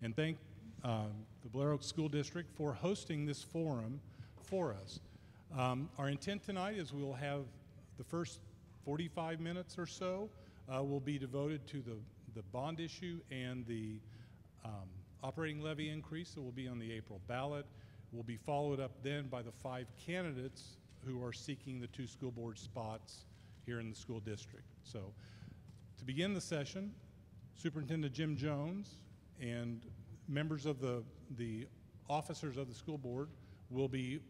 and thank the Blair Oaks School District for hosting this forum for us. Our intent tonight is we'll have the first 45 minutes or so will be devoted to the bond issue and the operating levy increase that will be on the April ballot. Will be followed up then by the 5 candidates who are seeking the 2 school board spots here in the school district. So to begin the session, Superintendent Jim Jones and members of the officers of the school board will be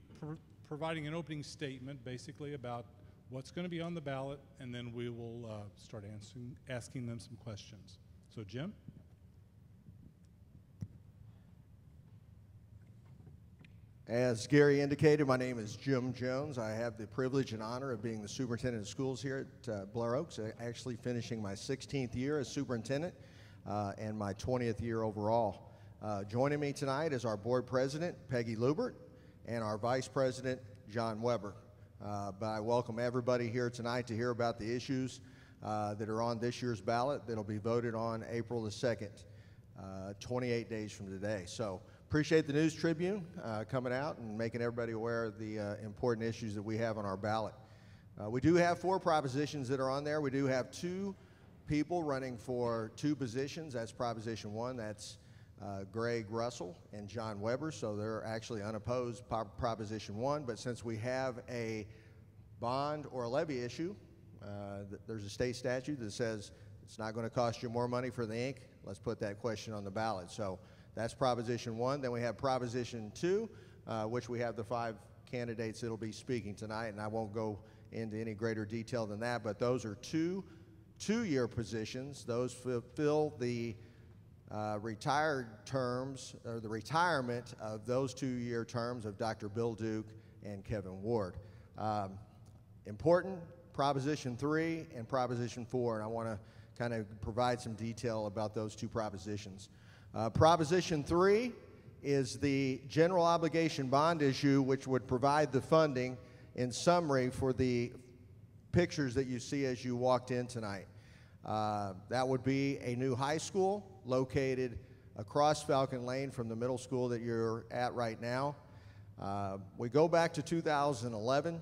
providing an opening statement basically about what's going to be on the ballot, and then we will start asking them some questions. So Jim? As Gary indicated, my name is Jim Jones. I have the privilege and honor of being the superintendent of schools here at Blair Oaks, actually finishing my 16th year as superintendent and my 20th year overall. Joining me tonight is our board president, Peggy Lubert, and our vice president, John Weber. But I welcome everybody here tonight to hear about the issues that are on this year's ballot that'll be voted on April the 2nd, 28 days from today. So appreciate the News Tribune coming out and making everybody aware of the important issues that we have on our ballot. We do have 4 propositions that are on there. We do have 2 people running for 2 positions. That's Proposition 1. That's Greg Russell and John Weber, so they're actually unopposed Proposition 1, but since we have a bond or a levy issue, there's a state statute that says it's not going to cost you more money for the ink. Let's put that question on the ballot. So that's Proposition 1. Then we have Proposition 2, which we have the 5 candidates that will be speaking tonight, and I won't go into any greater detail than that, but those are 2 two-year positions. Those fulfill the retired terms, or the retirement of those 2-year terms of Dr. Bill Duke and Kevin Ward. Important, Proposition 3 and Proposition 4, and I want to kind of provide some detail about those 2 propositions. Proposition 3 is the general obligation bond issue, which would provide the funding in summary for the pictures that you see as you walked in tonight. That would be a new high school located across Falcon Lane from the middle school that you're at right now. We go back to 2011.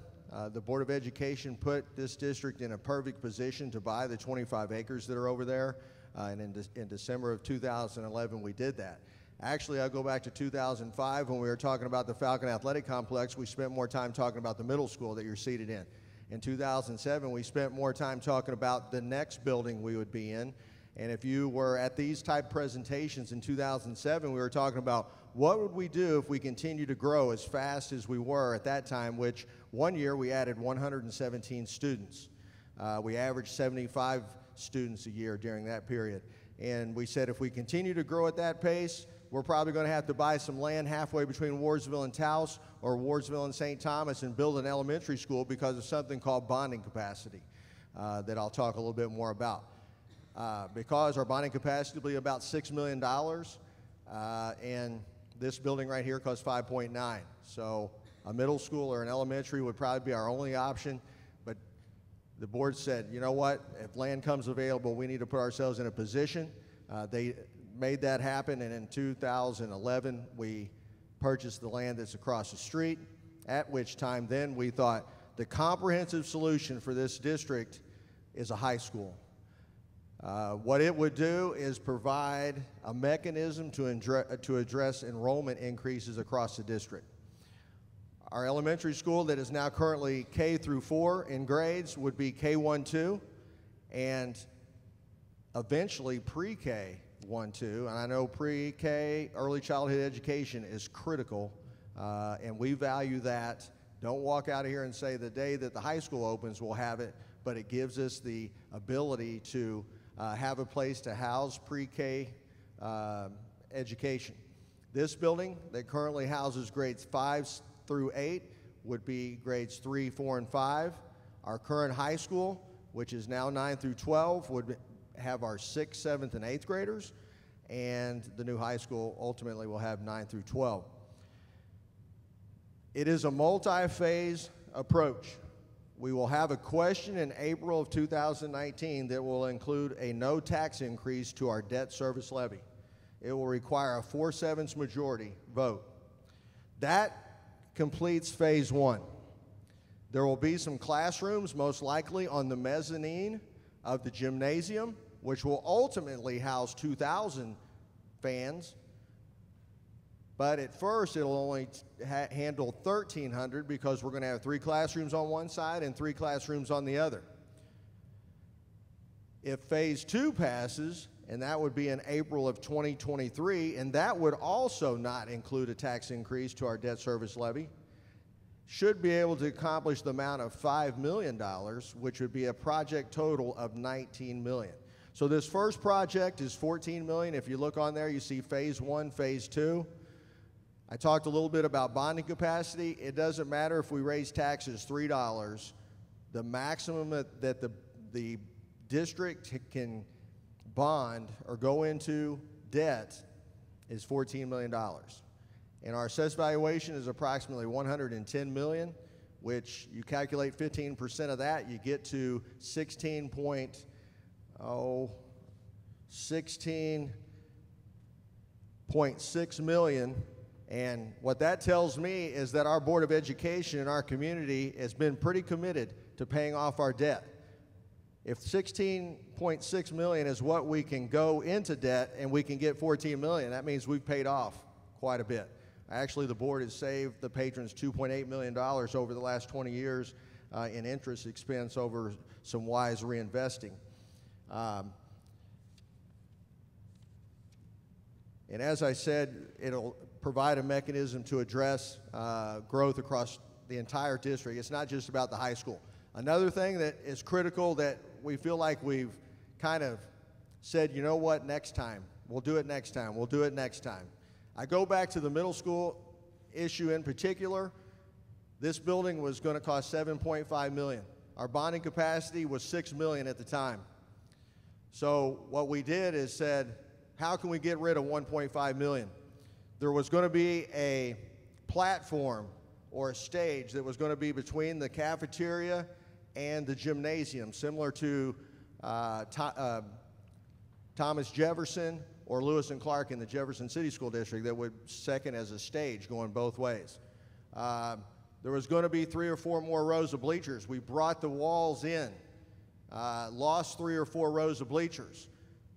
The Board of Education put this district in a perfect position to buy the 25 acres that are over there, and in December of 2011 we did that. Actually, I'll go back to 2005 when we were talking about the Falcon Athletic Complex. We spent more time talking about the middle school that you're seated in. In 2007, we spent more time talking about the next building we would be in. And if you were at these type presentations in 2007, we were talking about what would we do if we continue to grow as fast as we were at that time, which one year we added 117 students. We averaged 75 students a year during that period. And we said if we continue to grow at that pace, we're probably going to have to buy some land halfway between Wardsville and Taos, or Wardsville and St. Thomas, and build an elementary school because of something called bonding capacity that I'll talk a little bit more about. Because our bonding capacity will be about $6 million, and this building right here costs 5.9. So a middle school or an elementary would probably be our only option, but the board said, you know what, if land comes available, we need to put ourselves in a position. They made that happen, and in 2011, we purchased the land that's across the street, at which time then we thought the comprehensive solution for this district is a high school. What it would do is provide a mechanism to address enrollment increases across the district. Our elementary school that is now currently K through 4 in grades would be K1-2, and eventually pre-K 1-2, and I know pre-K, early childhood education is critical, and we value that. Don't walk out of here and say the day that the high school opens we'll have it, but it gives us the ability to have a place to house pre-K education. This building that currently houses grades 5 through 8 would be grades 3, 4, and 5. Our current high school, which is now 9 through 12, would have our 6th, 7th, and 8th graders, and the new high school ultimately will have 9 through 12. It is a multi-phase approach. We will have a question in April of 2019 that will include a no tax increase to our debt service levy. it will require a 4/7 majority vote. That completes phase one. There will be some classrooms, most likely on the mezzanine of the gymnasium, which will ultimately house 2,000 fans. But at first, it'll only handle 1,300 because we're going to have 3 classrooms on one side and 3 classrooms on the other. If phase 2 passes, and that would be in April of 2023, and that would also not include a tax increase to our debt service levy, should be able to accomplish the amount of $5 million, which would be a project total of $19 million. So this first project is $14 million. If you look on there, you see phase 1, phase 2. I talked a little bit about bonding capacity. It doesn't matter if we raise taxes $3. The maximum that the district can bond or go into debt is $14 million. And our assessed valuation is approximately $110 million, which you calculate 15% of that, you get to $16.6 million. And what that tells me is that our Board of Education in our community has been pretty committed to paying off our debt. If $16.6 million is what we can go into debt and we can get $14 million, that means we've paid off quite a bit. Actually, the board has saved the patrons $2.8 million over the last 20 years in interest expense over some wise reinvesting. And as I said, it'll provide a mechanism to address growth across the entire district. It's not just about the high school. Another thing that is critical that we feel like we've kind of said, you know what, next time, we'll do it next time, we'll do it next time. I go back to the middle school issue in particular. This building was going to cost $7.5 million. Our bonding capacity was $6 million at the time. So what we did is said, how can we get rid of $1.5 million? There was going to be a platform or a stage that was going to be between the cafeteria and the gymnasium, similar to Thomas Jefferson or Lewis and Clark in the Jefferson City School District, that would second as a stage going both ways. There was going to be 3 or 4 more rows of bleachers. We brought the walls in, lost 3 or 4 rows of bleachers.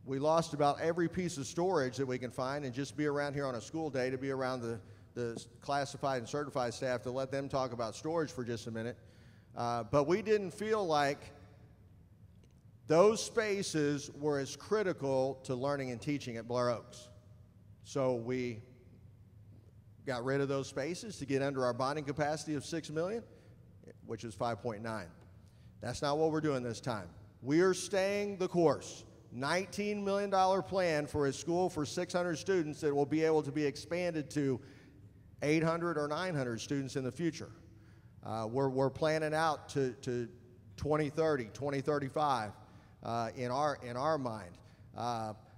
We lost about every piece of storage that we can find, and just be around here on a school day to be around the classified and certified staff to let them talk about storage for just a minute. But we didn't feel like those spaces were as critical to learning and teaching at Blair Oaks. So we got rid of those spaces to get under our bonding capacity of $6 million, which is 5.9. That's not what we're doing this time. We are staying the course. $19 million plan for a school for 600 students that will be able to be expanded to 800 or 900 students in the future. We're planning out to 2030, 2035 in our mind.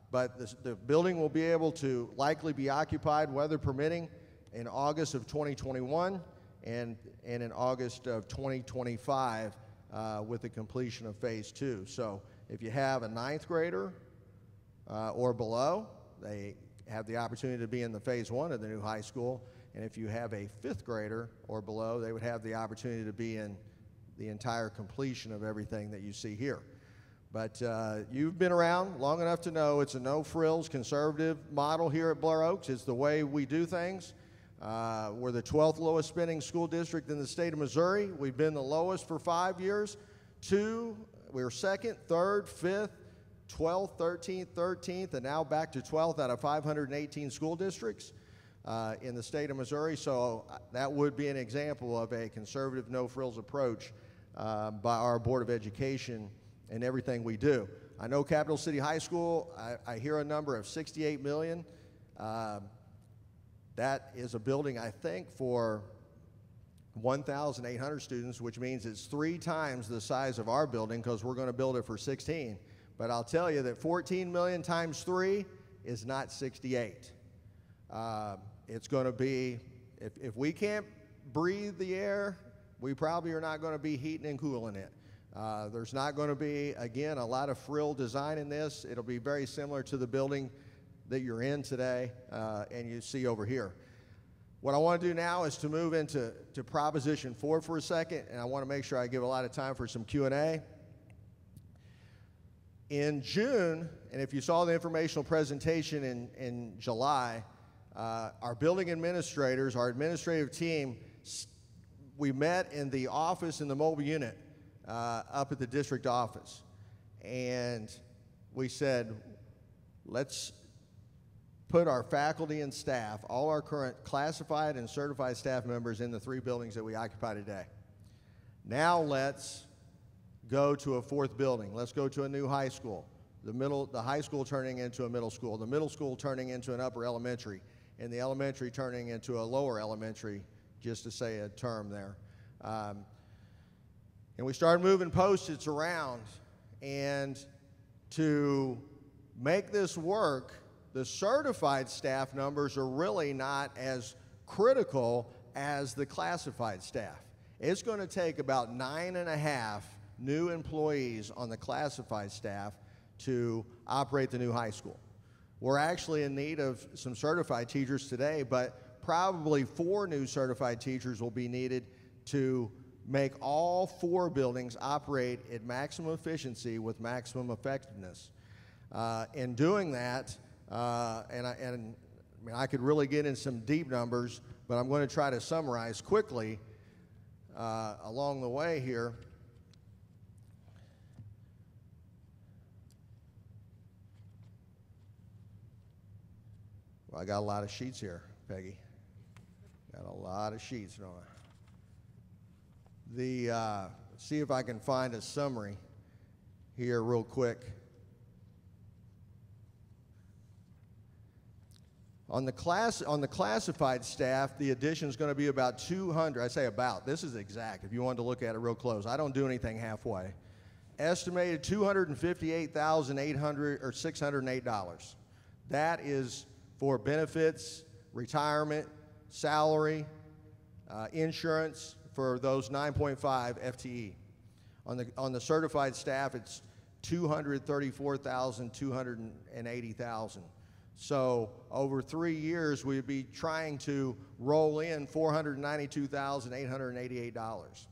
But the building will be able to likely be occupied, weather permitting, in August of 2021 and in August of 2025 with the completion of phase 2. So if you have a 9th grader or below, they have the opportunity to be in the phase 1 of the new high school. And if you have a 5th grader or below, they would have the opportunity to be in the entire completion of everything that you see here. But you've been around long enough to know it's a no-frills conservative model here at Blair Oaks. It's the way we do things. We're the 12th lowest spending school district in the state of Missouri. We've been the lowest for 5 years. We were 2nd, 3rd, 5th, 12th, 13th, 13th, and now back to 12th out of 518 school districts in the state of Missouri. So that would be an example of a conservative no-frills approach by our Board of Education and everything we do. I know Capital City High School, I hear a number of $68 million. That is a building, I think, for 1,800 students, which means it's 3 times the size of our building because we're going to build it for 16. But I'll tell you that 14 million times 3 is not 68. It's going to be, if we can't breathe the air, we probably are not going to be heating and cooling it. There's not going to be, again, a lot of frill design in this. It'll be very similar to the building that you're in today and you see over here. What I want to do now is to move into Proposition 4 for a second, and I want to make sure I give a lot of time for some Q&A. In June, and if you saw the informational presentation in July, our building administrators, our administrative team, we met in the office in the mobile unit up at the district office. And we said, let's put our faculty and staff, all our current classified and certified staff members in the 3 buildings that we occupy today. Now let's go to a 4th building. Let's go to a new high school. The high school turning into a middle school, the middle school turning into an upper elementary, and the elementary turning into a lower elementary, just to say a term there. And we started moving Post-its around, and to make this work, the certified staff numbers are really not as critical as the classified staff. It's going to take about 9.5 new employees on the classified staff to operate the new high school. We're actually in need of some certified teachers today, but probably 4 new certified teachers will be needed to make all 4 buildings operate at maximum efficiency with maximum effectiveness. In doing that, I could really get in some deep numbers, but I'm going to try to summarize quickly along the way here. Well, I got a lot of sheets here, Peggy. Got a lot of sheets, don't I? See if I can find a summary here real quick. On the classified staff, the addition is going to be about 200. I say about. This is exact. If you wanted to look at it real close, I don't do anything halfway. Estimated $258,800 or $608. That is for benefits, retirement, salary, insurance for those 9.5 FTE. On the certified staff, it's $234,280,000. So over 3 years, we'd be trying to roll in $492,888.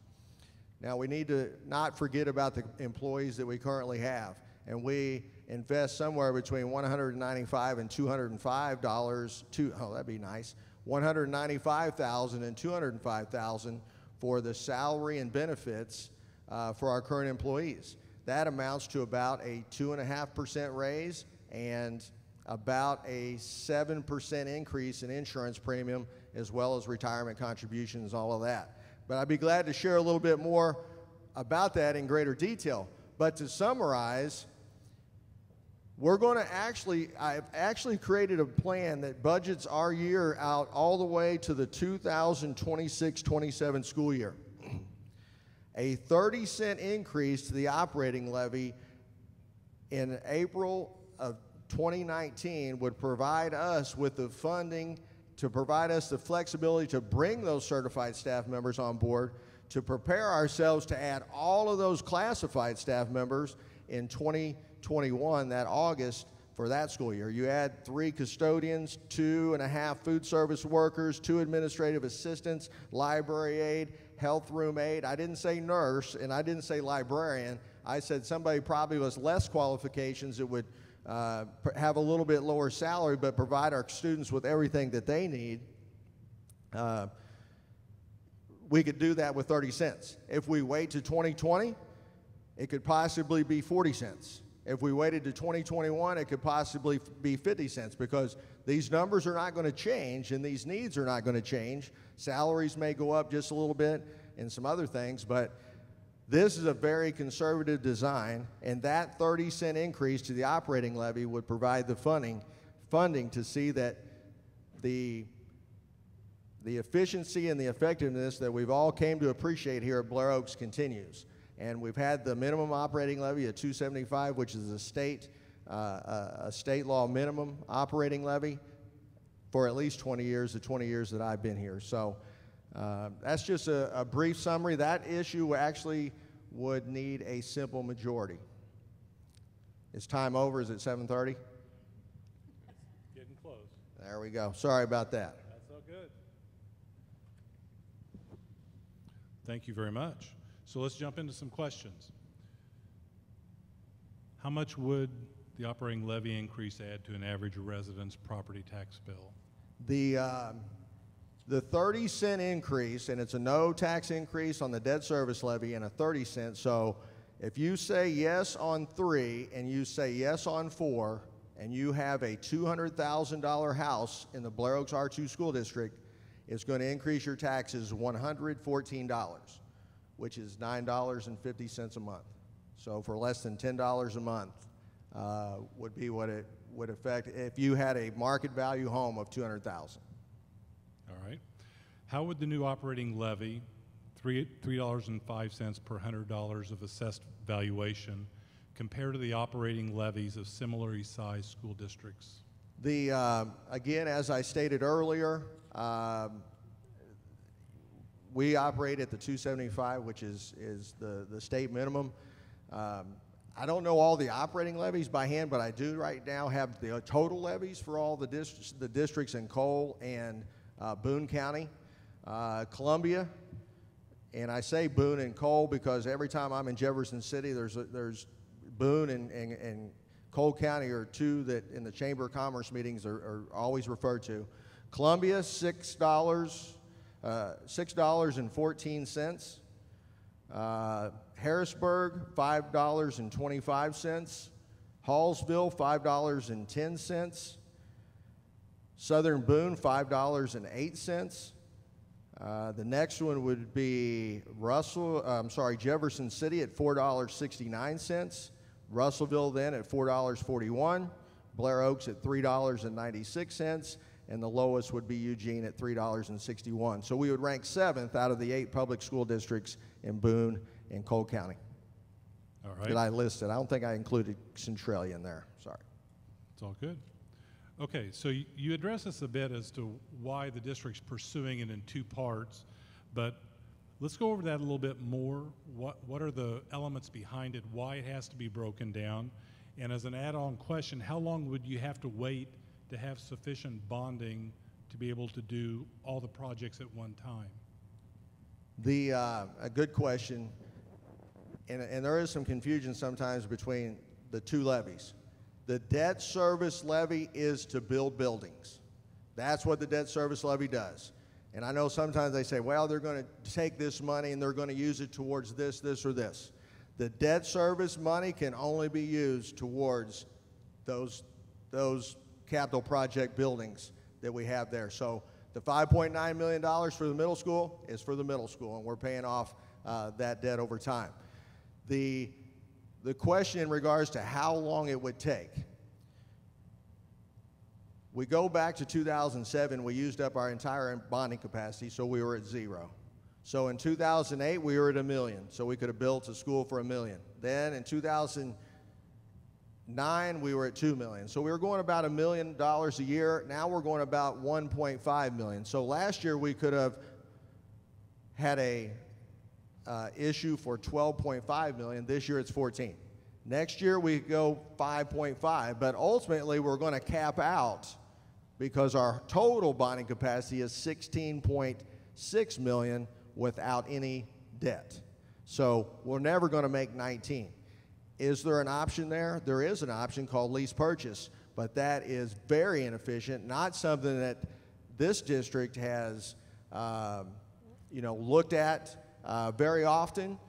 Now, we need to not forget about the employees that we currently have, and we invest somewhere between $195 and $205 that'd be nice, $195,000 and $205,000 for the salary and benefits for our current employees. That amounts to about a 2.5% raise and about a 7% increase in insurance premium, as well as retirement contributions, all of that. But I'd be glad to share a little bit more about that in greater detail. But to summarize, I've actually created a plan that budgets our year out all the way to the 2026-27 school year. A 30-cent increase to the operating levy in April of 2019 would provide us with the funding to provide us the flexibility to bring those certified staff members on board, to prepare ourselves to add all of those classified staff members in 2021, that August, for that school year. You add 3 custodians, 2.5 food service workers, 2 administrative assistants, library aide, health room aide. I didn't say nurse, and I didn't say librarian. I said somebody probably with less qualifications that would have a little bit lower salary, but provide our students with everything that they need. We could do that with 30 cents. If we wait to 2020, it could possibly be 40 cents. If we waited to 2021, it could possibly be 50 cents, because these numbers are not going to change and these needs are not going to change. Salaries may go up just a little bit and some other things, but this is a very conservative design, and that 30-cent increase to the operating levy would provide the funding to see that the efficiency and the effectiveness that we've all came to appreciate here at Blair Oaks continues. And we've had the minimum operating levy at $275, which is a state law minimum operating levy, for at least 20 years, the 20 years that I've been here. So that's just a brief summary. That issue actually would need a simple majority. Is time over? Is it 7:30? There we go. Sorry about that. That's all good. Thank you very much. So let's jump into some questions. How much would the operating levy increase add to an average resident's property tax bill? The 30-cent increase, and it's a no tax increase on the debt service levy and a 30-cent. So if you say yes on 3 and you say yes on 4, and you have a $200,000 house in the Blair Oaks R2 school district, it's going to increase your taxes $114, which is $9.50 a month. So for less than $10 a month would be what it would affect if you had a market value home of $200,000. All right. How would the new operating levy, $3.05 per $100 of assessed valuation, compare to the operating levies of similarly sized school districts? Again, as I stated earlier, we operate at the 275, which is the state minimum. I don't know all the operating levies by hand, but I do right now have the total levies for all the districts in Cole and Boone County. Columbia, and I say Boone and Cole because every time I'm in Jefferson City, there's Boone and Cole County are two that in the Chamber of Commerce meetings are always referred to. Columbia, $6.14. Harrisburg, $5.25. Hallsville, $5.10. Southern Boone, $5.08. The next one would be Jefferson City at $4.69. Russellville then at $4.41. Blair Oaks at $3.96. And the lowest would be Eugene at $3.61. So we would rank 7th out of the 8 public school districts in Boone and Cole County. All right. That I listed. I don't think I included Centralia in there. Sorry. It's all good. Okay, so you addressed this a bit as to why the district's pursuing it in 2 parts, but let's go over that a little bit more. What are the elements behind it, why it has to be broken down, and as an add-on question, how long would you have to wait to have sufficient bonding to be able to do all the projects at one time? A good question, and there is some confusion sometimes between the 2 levies. The debt service levy is to build buildings. That's what the debt service levy does. And I know sometimes they say, well, they're going to take this money and they're going to use it towards this, this, or this. The debt service money can only be used towards those capital project buildings that we have there. So the $5.9 million for the middle school is for the middle school, and we're paying off that debt over time. The question in regards to how long it would take, we go back to 2007, we used up our entire bonding capacity, so we were at 0. So in 2008, we were at $1 million, so we could have built a school for $1 million. Then in 2009, we were at $2 million. So we were going about $1 million a year. Now we're going about $1.5 million. So last year we could have had a issue for $12.5 million. This year it's 14. Next year we go 5.5, but ultimately we're going to cap out because our total bonding capacity is 16.6 million without any debt. So we're never going to make 19. Is there an option there? There is an option called lease purchase, but that is very inefficient, not something that this district has looked at very often.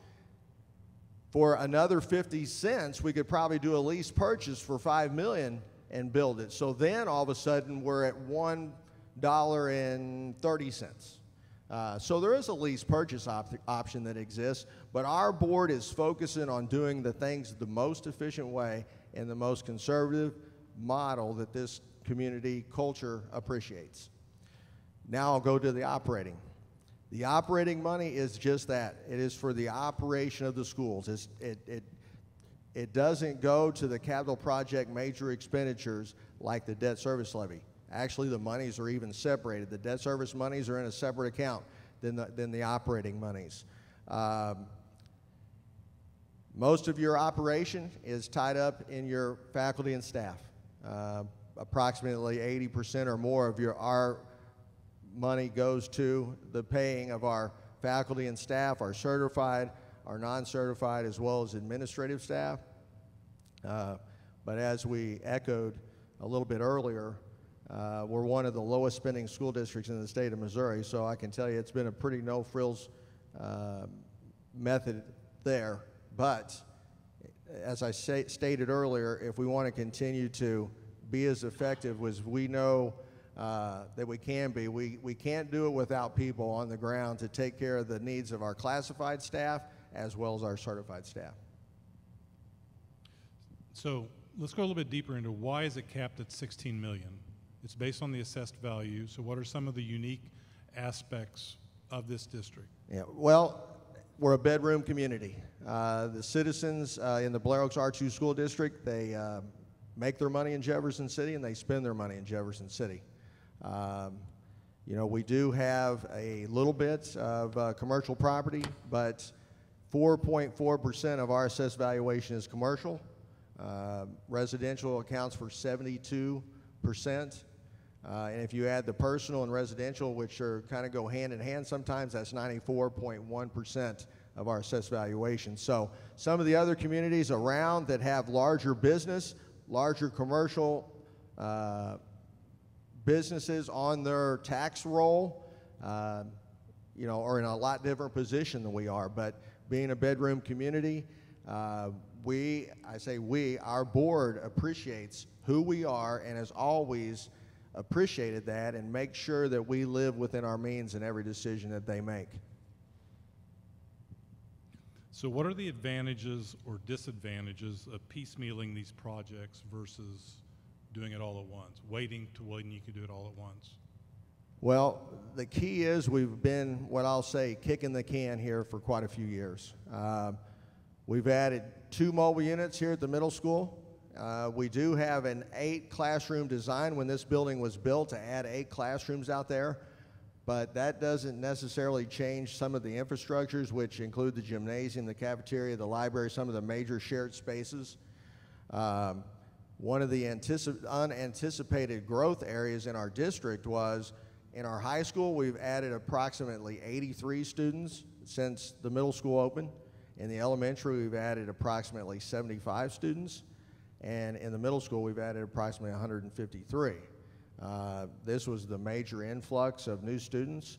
For another 50 cents, we could probably do a lease purchase for $5 million and build it. So then all of a sudden we're at $1.30. So there is a lease purchase option that exists, but our board is focusing on doing the things the most efficient way and the most conservative model that this community culture appreciates. Now I'll go to the operating. The operating money is just that. It is for the operation of the schools. It doesn't go to the capital project major expenditures like the debt service levy. Actually, the monies are even separated. The debt service monies are in a separate account than the operating monies. Most of your operation is tied up in your faculty and staff. approximately 80% or more of our money goes to the paying of our faculty and staff, our certified, our non-certified, as well as administrative staff. But as we echoed a little bit earlier, we're one of the lowest spending school districts in the state of Missouri, so I can tell you it's been a pretty no-frills method there. But as I stated earlier, if we want to continue to be as effective as we know that we can be, we can't do it without people on the ground to take care of the needs of our classified staff as well as our certified staff. So let's go a little bit deeper into why is it capped at 16 million? It's based on the assessed value. So what are some of the unique aspects of this district? Yeah, well, we're a bedroom community. The citizens in the Blair Oaks R2 school district, they make their money in Jefferson City and they spend their money in Jefferson City. You know, we do have a little bit of commercial property, but 4.4% of our assessed valuation is commercial. Residential accounts for 72%. And if you add the personal and residential, which are kind of go hand in hand sometimes, that's 94.1% of our assessed valuation. So some of the other communities around that have larger business, larger commercial businesses on their tax roll, you know, are in a lot different position than we are. But being a bedroom community, our board appreciates who we are and has always appreciated that and make sure that we live within our means in every decision that they make. So what are the advantages or disadvantages of piecemealing these projects versus doing it all at once, waiting to when you can do it all at once? Well, the key is we've been, what I'll say, kicking the can here for quite a few years. We've added 2 mobile units here at the middle school. We do have an 8 classroom design when this building was built to add 8 classrooms out there, but that doesn't necessarily change some of the infrastructures, which include the gymnasium, the cafeteria, the library, some of the major shared spaces. One of the unanticipated growth areas in our district was in our high school. We've added approximately 83 students since the middle school opened. In the elementary, we've added approximately 75 students. And in the middle school, we've added approximately 153. This was the major influx of new students.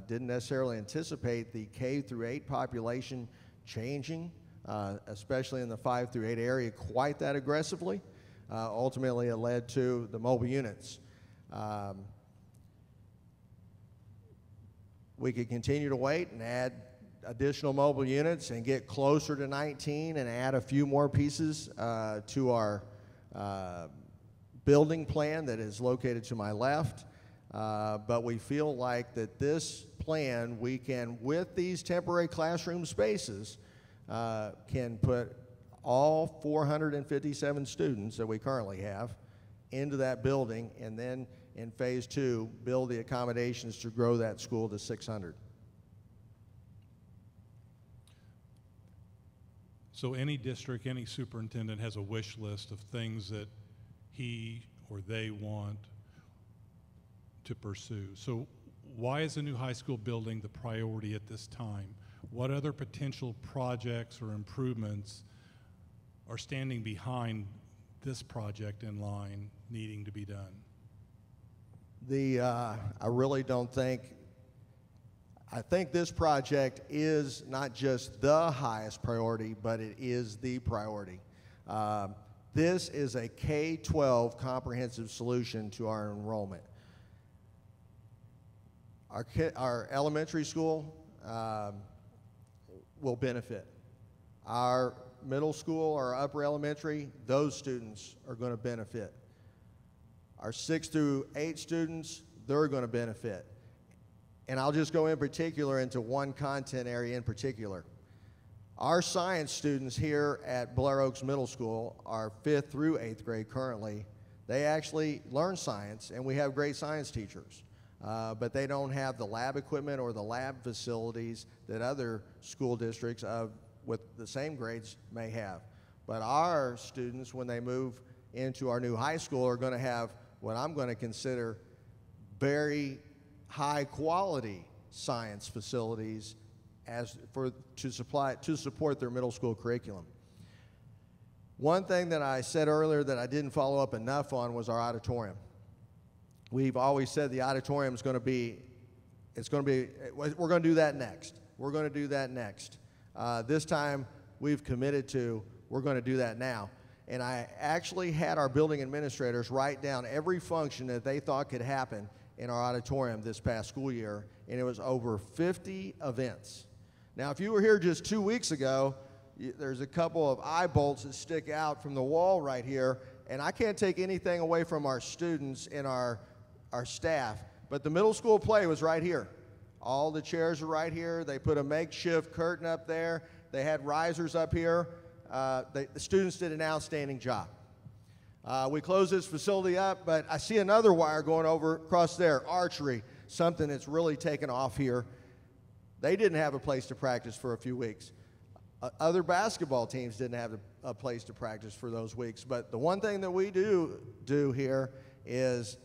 Didn't necessarily anticipate the K through 8 population changing, especially in the 5 through 8 area, quite that aggressively. Ultimately, it led to the mobile units. We could continue to wait and add additional mobile units and get closer to 19 and add a few more pieces to our building plan that is located to my left. But we feel like that this plan, we can, with these temporary classroom spaces, can put all 457 students that we currently have into that building, and then in phase 2, build the accommodations to grow that school to 600. So any district, any superintendent has a wish list of things that he or they want to pursue. So why is a new high school building the priority at this time? What other potential projects or improvements are standing behind this project in line needing to be done? I really don't think, I think this project is not just the highest priority, but it is the priority. This is a K-12 comprehensive solution to our enrollment. Our elementary school will benefit. Our middle school or upper elementary, those students are going to benefit. Our 6 through 8 students, they're going to benefit. And I'll just go in particular into one content area in particular. Our science students here at Blair Oaks Middle School, our 5th through 8th grade currently, they actually learn science, and we have great science teachers. But they don't have the lab equipment or the lab facilities that other school districts with the same grades may have. But our students, when they move into our new high school, are going to have what I'm going to consider very high quality science facilities to support their middle school curriculum. One thing that I said earlier that I didn't follow up enough on was our auditorium. We've always said the auditorium is going to be, we're going to do that next. We're going to do that next. This time we've committed to, we're going to do that now. And I actually had our building administrators write down every function that they thought could happen in our auditorium this past school year, and it was over 50 events. Now, if you were here just 2 weeks ago, there's a couple of eye bolts that stick out from the wall right here, and I can't take anything away from our students and our staff, but the middle school play was right here. All the chairs are right here. They put a makeshift curtain up there. They had risers up here. The students did an outstanding job. We closed this facility up, but I see another wire going over across there, archery, something that's really taken off here. They didn't have a place to practice for a few weeks. Other basketball teams didn't have a place to practice for those weeks, but the one thing that we do here is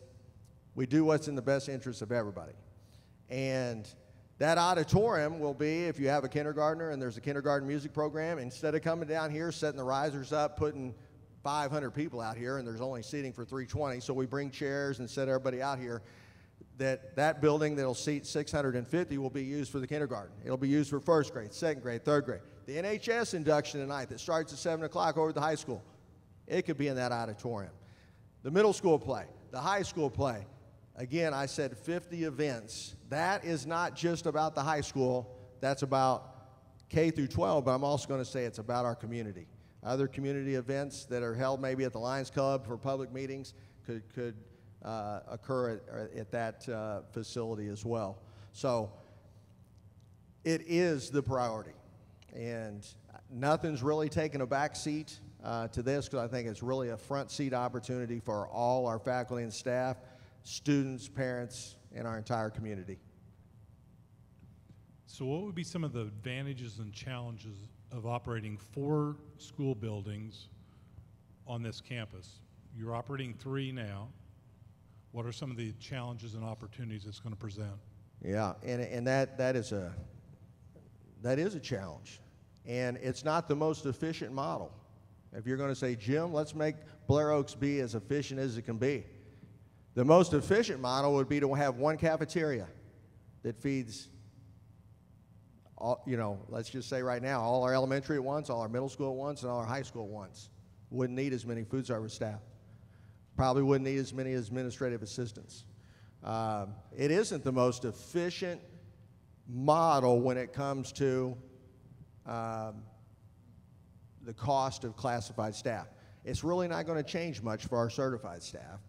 we do what's in the best interest of everybody. And that auditorium will be, if you have a kindergartner and there's a kindergarten music program, instead of coming down here, setting the risers up, putting 500 people out here, and there's only seating for 320, so we bring chairs and set everybody out here, that building that'll seat 650 will be used for the kindergarten. It'll be used for first grade, second grade, third grade. The NHS induction tonight that starts at 7 o'clock over at the high school, it could be in that auditorium. The middle school play, the high school play, again, I said 50 events. That is not just about the high school. That's about K through 12, but I'm also going to say it's about our community. Other community events that are held maybe at the Lions Club for public meetings could occur at that facility as well. So it is the priority. And nothing's really taken a back seat to this, because I think it's really a front seat opportunity for all our faculty and staff, students, parents, and our entire community. So what would be some of the advantages and challenges of operating 4 school buildings on this campus? You're operating 3 now. What are some of the challenges and opportunities it's going to present? Yeah, and that is a challenge. And it's not the most efficient model. If you're going to say, Jim, let's make Blair Oaks be as efficient as it can be. The most efficient model would be to have one cafeteria that feeds all, let's just say right now, all our elementary at once, all our middle school at once, and all our high school at once. Wouldn't need as many food service staff. Probably wouldn't need as many administrative assistants. It isn't the most efficient model when it comes to the cost of classified staff. It's really not going to change much for our certified staff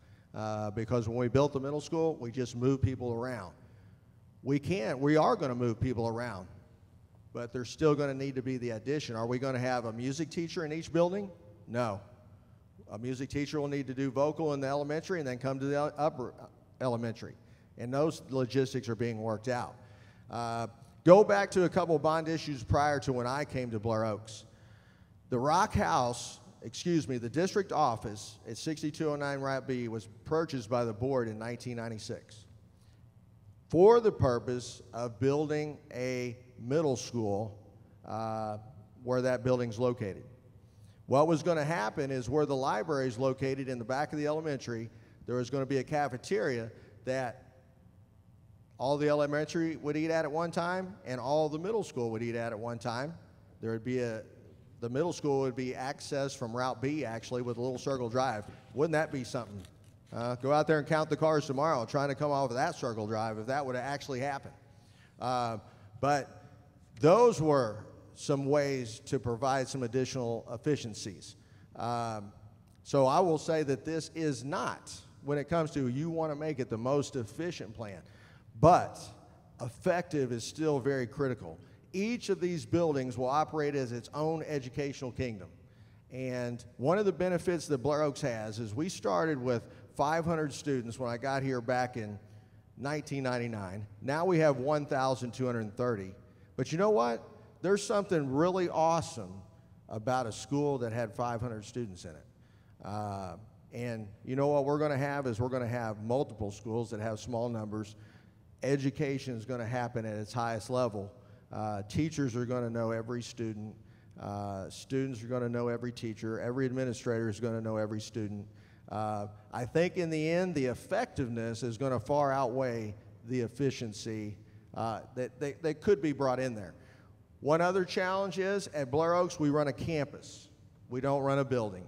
because when we built the middle school, we just moved people around. We are going to move people around, but there's still going to need to be the addition. Are we going to have a music teacher in each building? No. A music teacher will need to do vocal in the elementary and then come to the upper elementary. And those logistics are being worked out. Go back to a couple of bond issues prior to when I came to Blair Oaks. The the district office at 6209 Route B was purchased by the board in 1996 for the purpose of building a middle school where that building's located. What was going to happen is where the library is located in the back of the elementary, there was going to be a cafeteria that all the elementary would eat at one time and all the middle school would eat at one time. There would be the middle school would be accessed from Route B actually with a little circle drive. Wouldn't that be something? Go out there and count the cars tomorrow trying to come off of that circle drive if that would have actually happened. But those were some ways to provide some additional efficiencies. So I will say that this is not, when it comes to you want to make it the most efficient plan, but effective is still very critical. Each of these buildings will operate as its own educational kingdom. And one of the benefits that Blair Oaks has is we started with 500 students when I got here back in 1999. Now we have 1,230. But you know what? There's something really awesome about a school that had 500 students in it. And you know what we're going to have is we're going to have multiple schools that have small numbers. Education is going to happen at its highest level. Teachers are going to know every student. Students are going to know every teacher. Every administrator is going to know every student. I think in the end, the effectiveness is going to far outweigh the efficiency that could be brought in there. One other challenge is, at Blair Oaks, we run a campus. We don't run a building.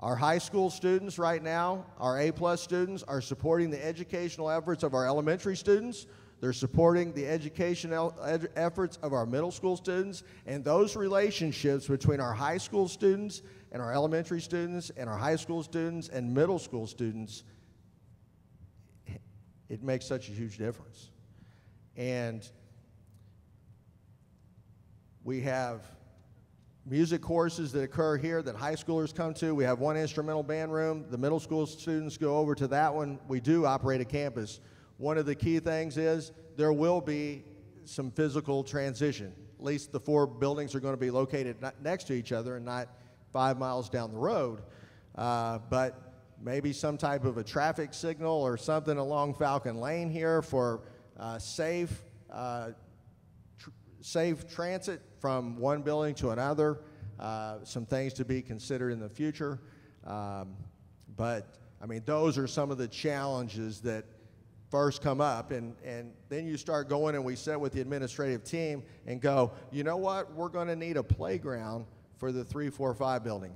Our high school students right now, our A+ students, are supporting the educational efforts of our elementary students. They're supporting the educational efforts of our middle school students, and those relationships between our high school students and our elementary students and our high school students and middle school students, it makes such a huge difference. And we have music courses that occur here that high schoolers come to. We have one instrumental band room. The middle school students go over to that one. We do operate a campus. One of the key things is there will be some physical transition. At least the 4 buildings are going to be located next to each other and not 5 miles down the road. But maybe some type of a traffic signal or something along Falcon Lane here for safe transit from one building to another. Some things to be considered in the future. But I mean, those are some of the challenges that first come up, and then you start going, and we sit with the administrative team and go, you know what, we're going to need a playground for the 3, 4, 5 building.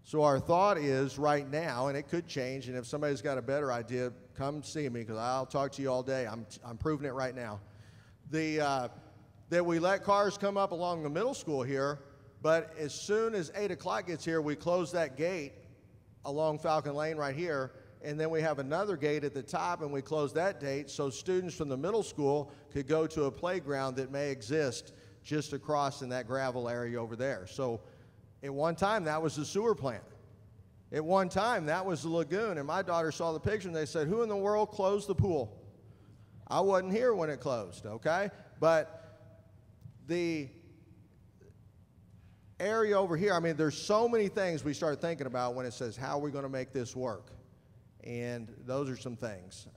So our thought is right now, and it could change, and if somebody's got a better idea, come see me, because I'll talk to you all day. I'm proving it right now. That we let cars come up along the middle school here, but as soon as 8 o'clock gets here, we close that gate along Falcon Lane right here, and then we have another gate at the top, and we close that gate so students from the middle school could go to a playground that may exist just across in that gravel area over there. So at one time, that was the sewer plant. At one time, that was the lagoon, and my daughter saw the picture, and they said, who in the world closed the pool? I wasn't here when it closed, okay? But the area over here, I mean, there's so many things we start thinking about when it says, how are we going to make this work? And those are some things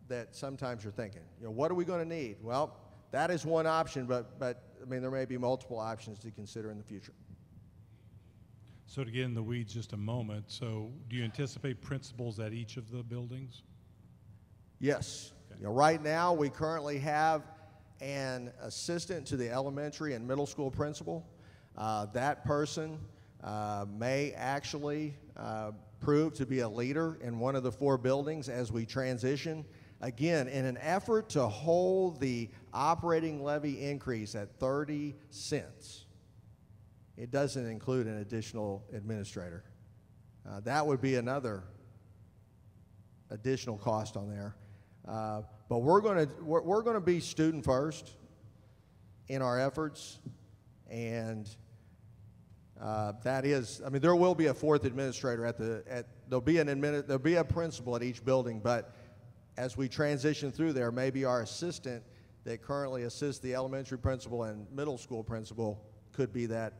that sometimes you're thinking, you know, what are we going to need? Well, that is one option, but I mean, there may be multiple options to consider in the future. So to get in the weeds just a moment, so do you anticipate principals at each of the buildings? Yes. Okay. You know, right now, we currently have an assistant to the elementary and middle school principal. That person may actually prove to be a leader in one of the 4 buildings as we transition. Again, in an effort to hold the operating levy increase at 30 cents. It doesn't include an additional administrator. That would be another additional cost on there. But we're going to be student first in our efforts, and that is, I mean, there will be a 4th administrator there'll be a principal at each building, but as we transition through there, maybe our assistant that currently assists the elementary principal and middle school principal could be that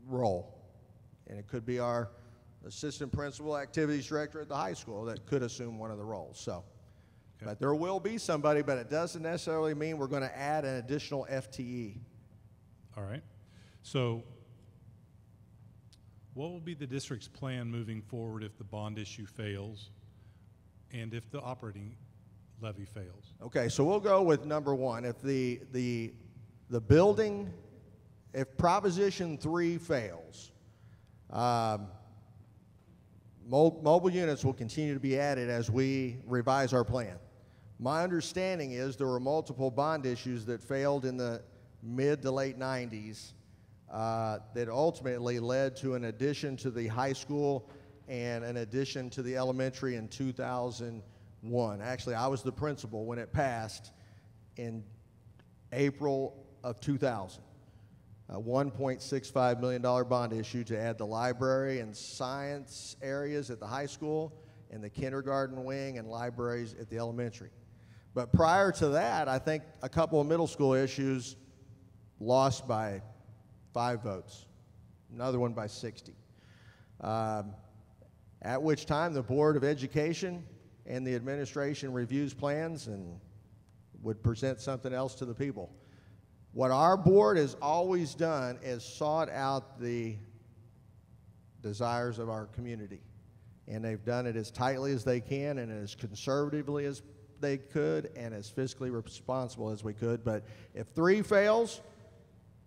role, and it could be our assistant principal activities director at the high school that could assume one of the roles. So. Okay. But there will be somebody, but it doesn't necessarily mean we're going to add an additional FTE. All right. So what will be the district's plan moving forward if the bond issue fails and if the operating levy fails? Okay, so we'll go with number 1. If the building, if Proposition 3 fails, mobile units will continue to be added as we revise our plan. My understanding is there were multiple bond issues that failed in the mid to late 90s that ultimately led to an addition to the high school and an addition to the elementary in 2001. Actually, I was the principal when it passed in April of 2000. A $1.65 million bond issue to add the library and science areas at the high school and the kindergarten wing and libraries at the elementary. But prior to that, I think a couple of middle school issues lost by 5 votes, another one by 60. at which time the Board of Education and the administration reviews plans and would present something else to the people. What our board has always done is sought out the desires of our community. And they've done it as tightly as they can and as conservatively as they could and as fiscally responsible as we could. But if 3 fails,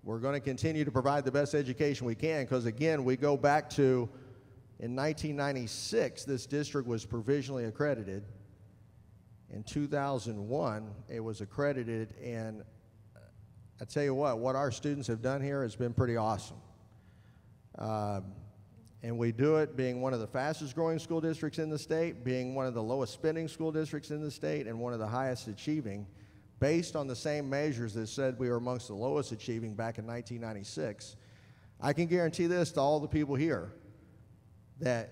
we're going to continue to provide the best education we can, because again, we go back to in 1996, this district was provisionally accredited. In 2001, it was accredited, and I tell you what our students have done here has been pretty awesome. And we do it being one of the fastest growing school districts in the state, being one of the lowest spending school districts in the state, and one of the highest achieving, based on the same measures that said we were amongst the lowest achieving back in 1996. I can guarantee this to all the people here, that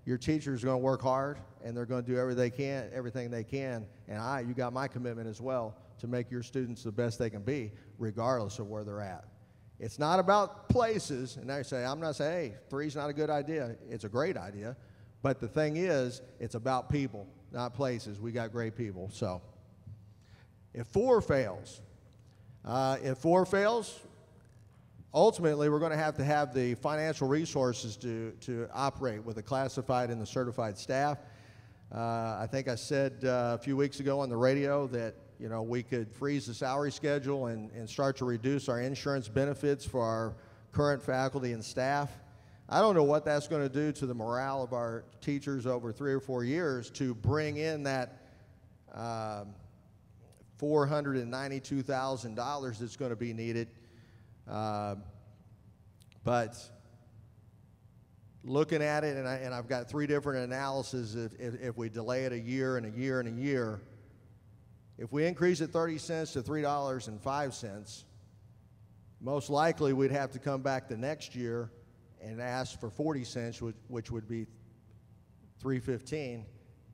your teachers are going to work hard and they're going to do everything they can, and you got my commitment as well to make your students the best they can be, regardless of where they're at. It's not about places, and I say, I'm not saying, hey, 3's not a good idea. It's a great idea, but the thing is, it's about people, not places. We got great people. So if 4 fails, ultimately, we're going to have the financial resources to operate with the classified and the certified staff. I think I said a few weeks ago on the radio that we could freeze the salary schedule and start to reduce our insurance benefits for our current faculty and staff. I don't know what that's going to do to the morale of our teachers over 3 or 4 years to bring in that $492,000 that's going to be needed. But looking at it, and I've got 3 different analyses, if we delay it a year and a year and a year, if we increase it 30 cents to $3.05, most likely we'd have to come back the next year and ask for 40 cents, which would be $3.15,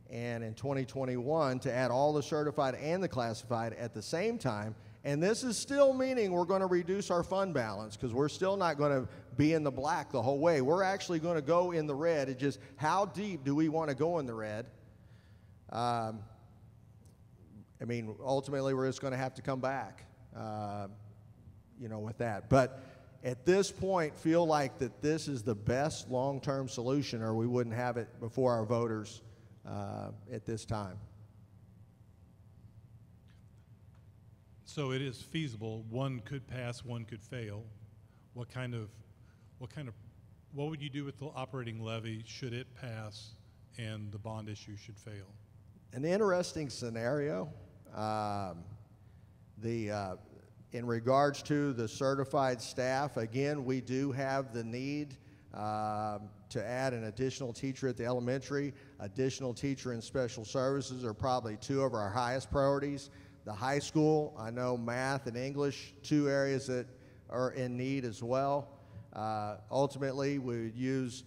and in 2021 to add all the certified and the classified at the same time. And this is still meaning we're going to reduce our fund balance, because we're still not going to be in the black the whole way. We're actually going to go in the red. It's just how deep do we want to go in the red? Ultimately, we're just going to have to come back, with that. But at this point, feel like that this is the best long-term solution, or we wouldn't have it before our voters at this time. So it is feasible. One could pass, one could fail. What would you do with the operating levy should it pass and the bond issue should fail? An interesting scenario. In regards to the certified staff, again, we do have the need to add an additional teacher at the elementary. Additional teacher in special services are probably 2 of our highest priorities. The high school, I know math and English, 2 areas that are in need as well. Ultimately, we would use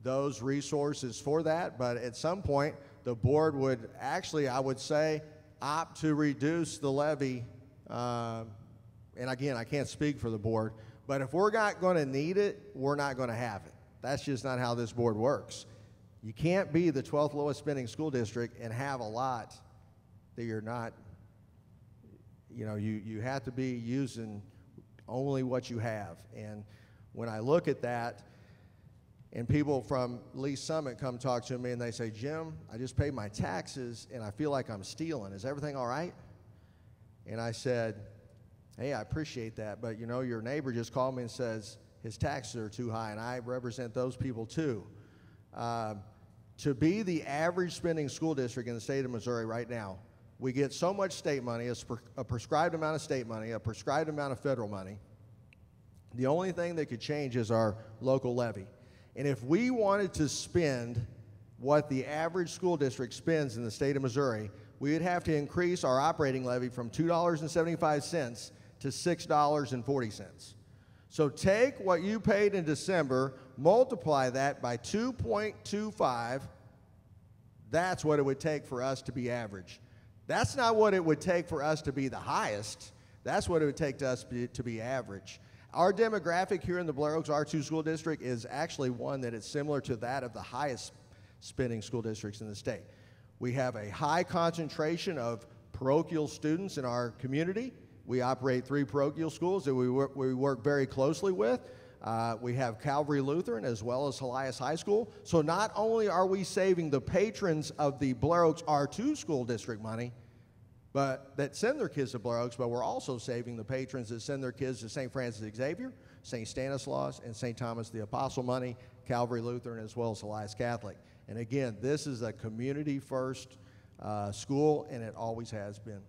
those resources for that, but at some point, the board would actually, I would say, opt to reduce the levy. And again, I can't speak for the board, but if we're not going to need it, we're not going to have it. That's just not how this board works. You can't be the 12th lowest spending school district and have a lot that you're not. You have to be using only what you have. And when I look at that, and people from Lee Summit come talk to me and they say, Jim, I just paid my taxes and I feel like I'm stealing. Is everything all right? And I said, hey, I appreciate that, but your neighbor just called me and says his taxes are too high, and I represent those people too. To be the average spending school district in the state of Missouri right now, we get so much state money, a prescribed amount of state money, a prescribed amount of federal money. The only thing that could change is our local levy. And if we wanted to spend what the average school district spends in the state of Missouri, we would have to increase our operating levy from $2.75 to $6.40. So take what you paid in December, multiply that by 2.25, that's what it would take for us to be average. That's not what it would take for us to be the highest. That's what it would take to us to be average. Our demographic here in the Blair Oaks R2 School District is actually one that is similar to that of the highest spending school districts in the state. We have a high concentration of parochial students in our community. We operate 3 parochial schools that we work very closely with. We have Calvary Lutheran as well as Elias High School. So not only are we saving the patrons of the Blair Oaks R2 school district money, but that send their kids to Blair Oaks, but we're also saving the patrons that send their kids to St. Francis Xavier, St. Stanislaus, and St. Thomas the Apostle money, Calvary Lutheran, as well as Elias Catholic. And again, this is a community-first school, and it always has been.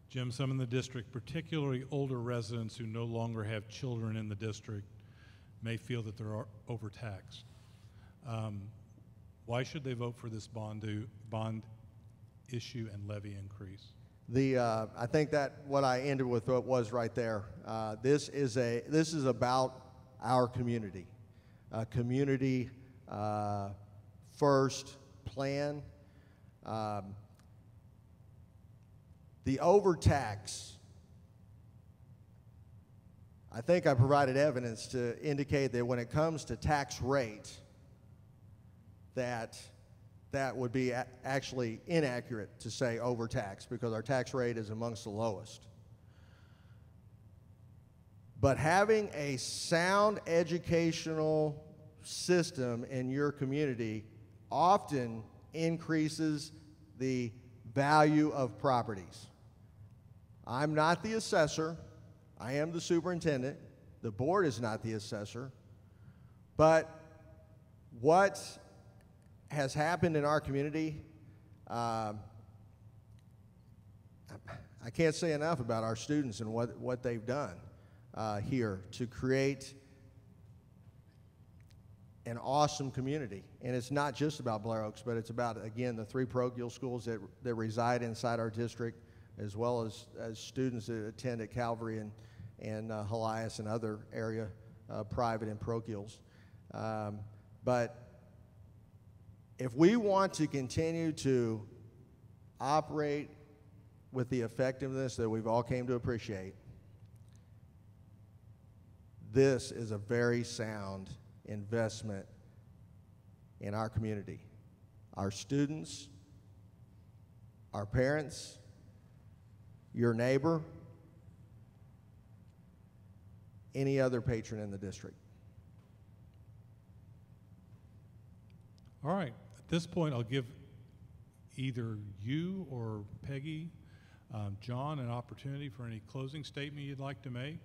Jim, some in the district, particularly older residents who no longer have children in the district, may feel that they're overtaxed. Why should they vote for this bond issue and levy increase? I think that what I ended with was right there. This is about our community, community first plan. The overtax, I think I provided evidence to indicate that when it comes to tax rate, that would be actually inaccurate to say overtax, because our tax rate is amongst the lowest. But having a sound educational system in your community often increases the value of properties. I'm not the assessor. I am the superintendent. The board is not the assessor. But what has happened in our community, I can't say enough about our students and what they've done here to create an awesome community. And it's not just about Blair Oaks, but it's about, again, the 3 parochial schools that reside inside our district, as well as students that attend at Calvary and Elias and other area private and parochials. But if we want to continue to operate with the effectiveness that we've all came to appreciate, this is a very sound investment in our community. Our students, our parents, your neighbor, any other patron in the district. All right. At this point, I'll give either you or Peggy, John, an opportunity for any closing statement you'd like to make.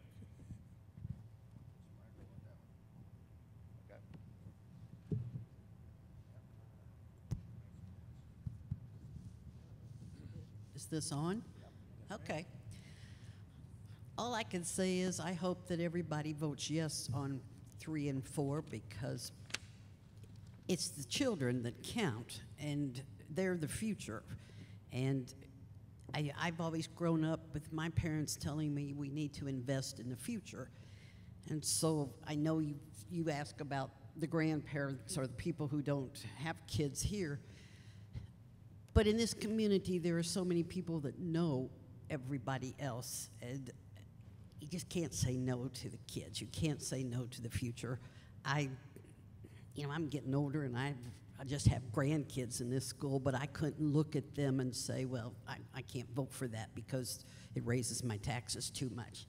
Is this on? Okay. All I can say is I hope that everybody votes yes on 3 and 4, because it's the children that count, and they're the future. And I've always grown up with my parents telling me we need to invest in the future. And so I know you ask about the grandparents or the people who don't have kids here. But in this community, there are so many people that know everybody else, and you just can't say no to the kids. You can't say no to the future. I'm getting older, and I just have grandkids in this school, but I couldn't look at them and say, well, I can't vote for that because it raises my taxes too much.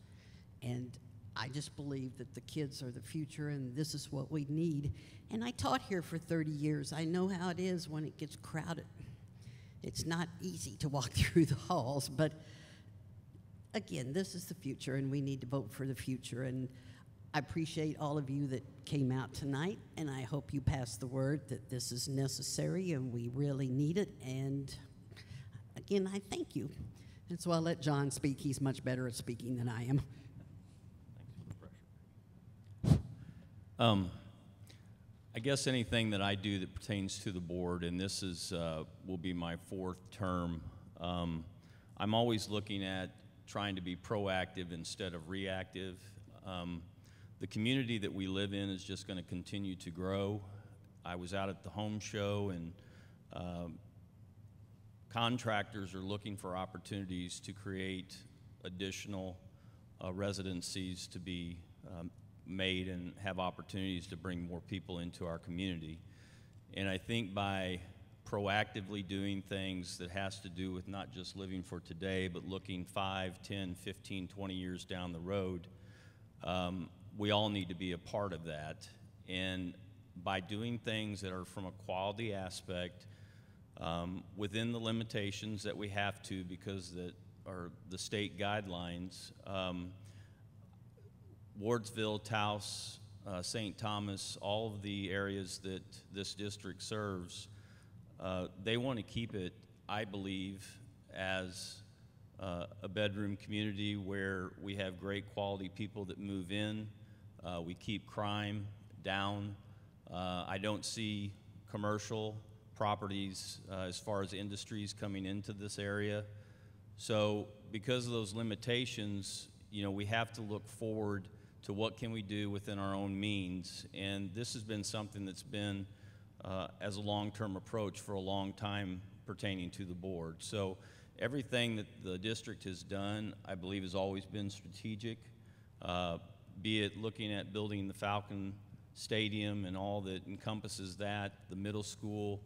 And I just believe that the kids are the future, and this is what we need. And I taught here for 30 years. I know how it is when it gets crowded. It's not easy to walk through the halls, but again, this is the future, and we need to vote for the future. And I appreciate all of you that came out tonight, and I hope you pass the word that this is necessary and we really need it. And again, I thank you. And so I'll let John speak. He's much better at speaking than I am. Thanks for the pressure. I guess anything that I do that pertains to the board, and this is will be my 4th term, I'm always looking at trying to be proactive instead of reactive. The community that we live in is just going to continue to grow. I was out at the home show, and contractors are looking for opportunities to create additional residencies to be made and have opportunities to bring more people into our community. And I think by proactively doing things that has to do with not just living for today, but looking 5, 10, 15, 20 years down the road, we all need to be a part of that. And by doing things that are from a quality aspect, within the limitations that we have to because that are the state guidelines, Wardsville, Taos, St. Thomas, all of the areas that this district serves, they want to keep it, I believe, as a bedroom community where we have great quality people that move in. We keep crime down. I don't see commercial properties as far as industries coming into this area. So because of those limitations, you know, we have to look forward to what can we do within our own means. And this has been something that's been as a long-term approach for a long time pertaining to the board. So everything that the district has done, I believe, has always been strategic, be it looking at building the Falcon Stadium and all that encompasses that, the middle school.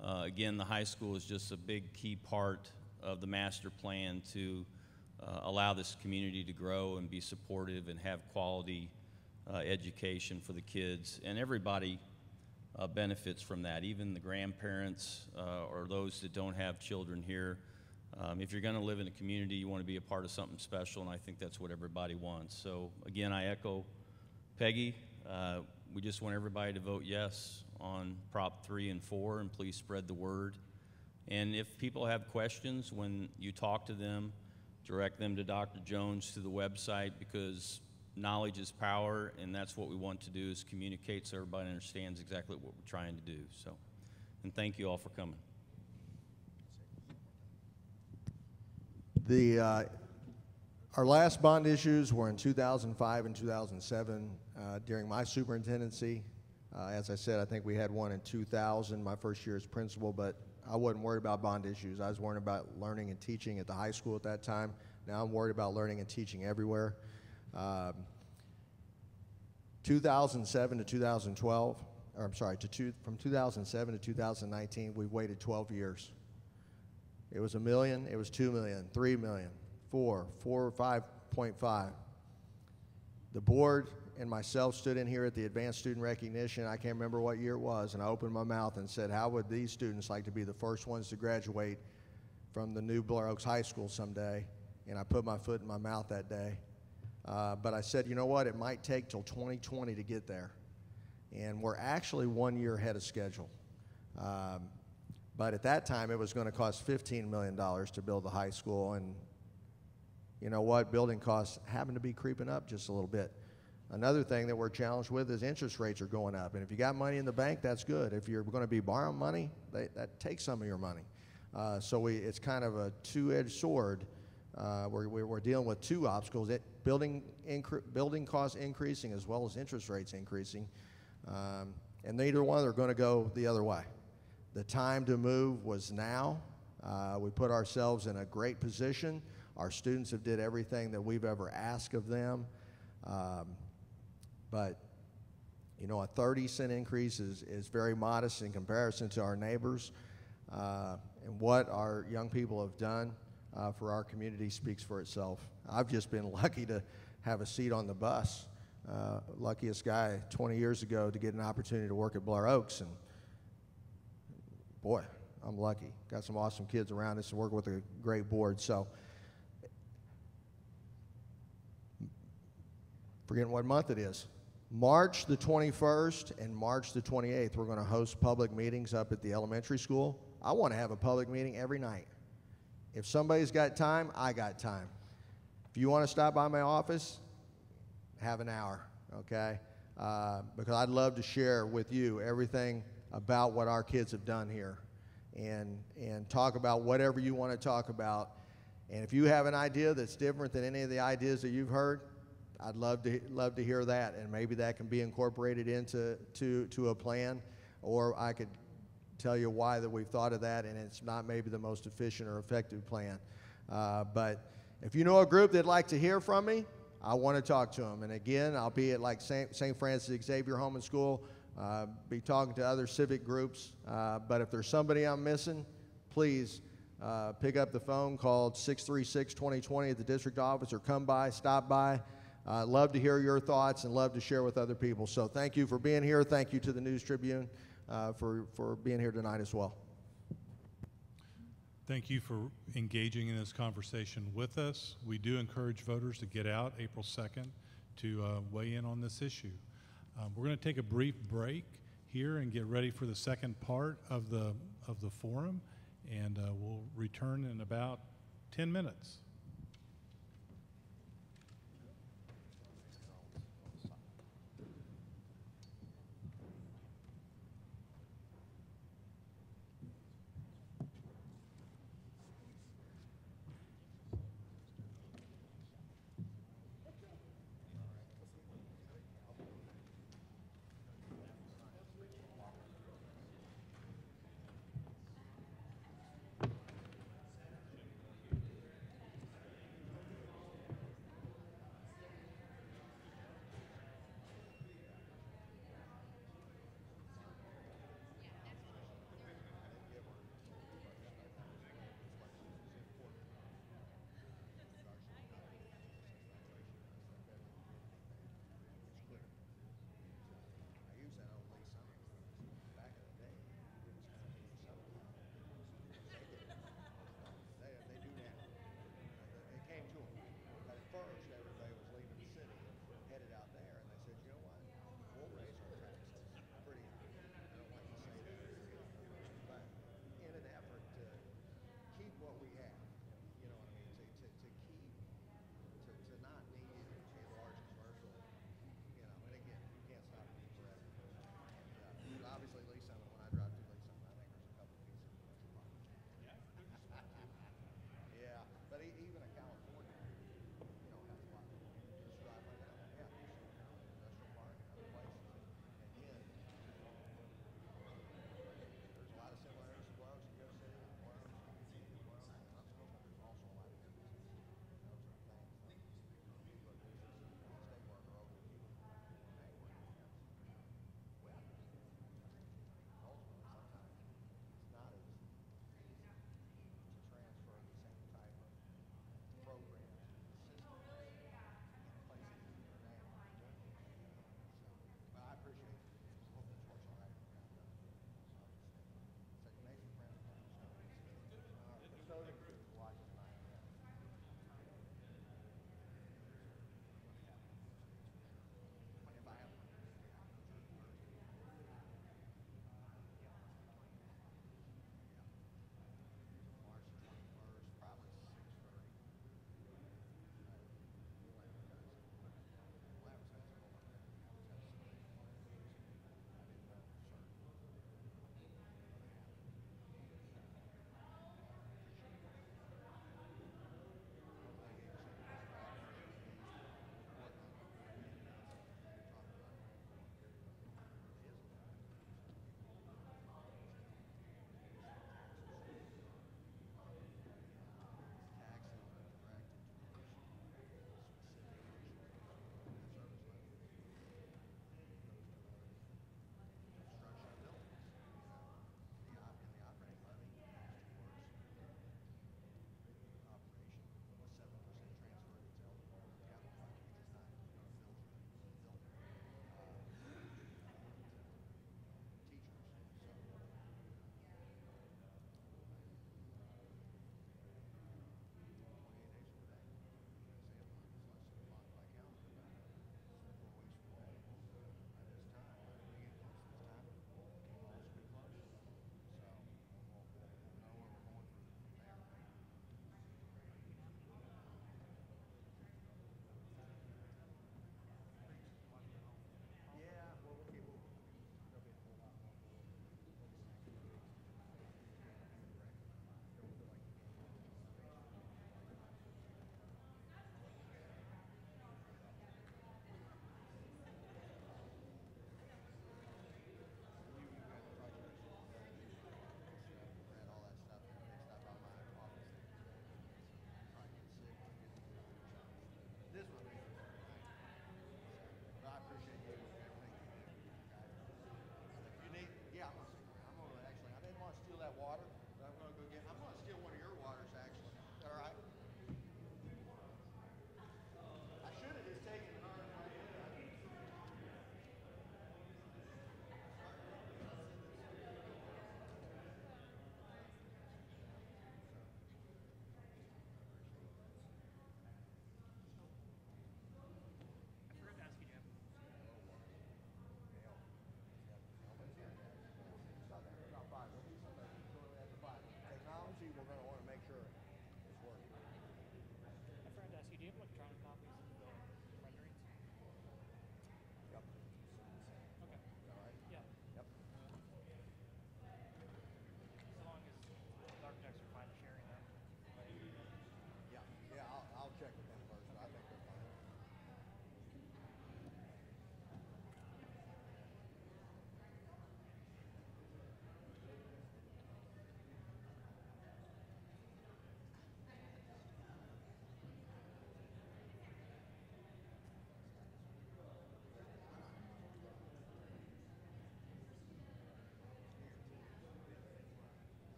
Again, the high school is just a big key part of the master plan to allow this community to grow and be supportive and have quality education for the kids. And everybody benefits from that, even the grandparents or those that don't have children here. If you're going to live in a community, you want to be a part of something special, and I think that's what everybody wants. So again, I echo Peggy. We just want everybody to vote yes on Prop 3 and 4, and please spread the word. And if people have questions, when you talk to them, direct them to Dr. Jones, to the website, because knowledge is power, and that's what we want to do, is communicate so everybody understands exactly what we're trying to do. So, and thank you all for coming. Our last bond issues were in 2005 and 2007 during my superintendency. As I said, I think we had one in 2000, my first year as principal, but I wasn't worried about bond issues. I was worried about learning and teaching at the high school at that time. Now I'm worried about learning and teaching everywhere. 2007 to 2012, or I'm sorry, from 2007 to 2019, we've waited 12 years. It was $1 million, it was $2 million, $3 million, 4 or 5.5. The board and myself stood in here at the advanced student recognition. I can't remember what year it was, and I opened my mouth and said, how would these students like to be the first ones to graduate from the new Blair Oaks High School someday? And I put my foot in my mouth that day. But I said, you know what, it might take till 2020 to get there. And we're actually 1 year ahead of schedule. But at that time, it was going to cost $15 million to build the high school. And you know what, building costs happen to be creeping up just a little bit. Another thing that we're challenged with is interest rates are going up. And if you got money in the bank, that's good. If you're going to be borrowing money, that takes some of your money. So it's kind of a two-edged sword. We're dealing with two obstacles, building costs increasing as well as interest rates increasing. And neither one are going to go the other way. The time to move was now. We put ourselves in a great position. Our students have did everything that we've ever asked of them. But you know, a 30-cent increase is very modest in comparison to our neighbors. And what our young people have done for our community speaks for itself. I've just been lucky to have a seat on the bus. Luckiest guy 20 years ago to get an opportunity to work at Blair Oaks, and boy, I'm lucky. Got some awesome kids around us and work with a great board. So, forgetting what month it is. March the 21st and March the 28th, we're going to host public meetings up at the elementary school. I want to have a public meeting every night. If somebody's got time, I got time. If you want to stop by my office, have an hour, okay? Because I'd love to share with you everything about what our kids have done here and talk about whatever you want to talk about. And if you have an idea that's different than any of the ideas that you've heard, I'd love to hear that, and maybe that can be incorporated into a plan, or I could tell you why that we've thought of that and it's not maybe the most efficient or effective plan. But if you know a group that'd like to hear from me, I want to talk to them. And again, I'll be at like St. Francis Xavier Home and School be talking to other civic groups. But if there's somebody I'm missing, please pick up the phone, call 636-2020 at the district office, or come by, stop by. Love to hear your thoughts and love to share with other people. So thank you for being here. Thank you to the News Tribune for being here tonight as well. Thank you for engaging in this conversation with us. We do encourage voters to get out April 2nd to weigh in on this issue. We're going to take a brief break here and get ready for the second part of the forum, and we'll return in about 10 minutes.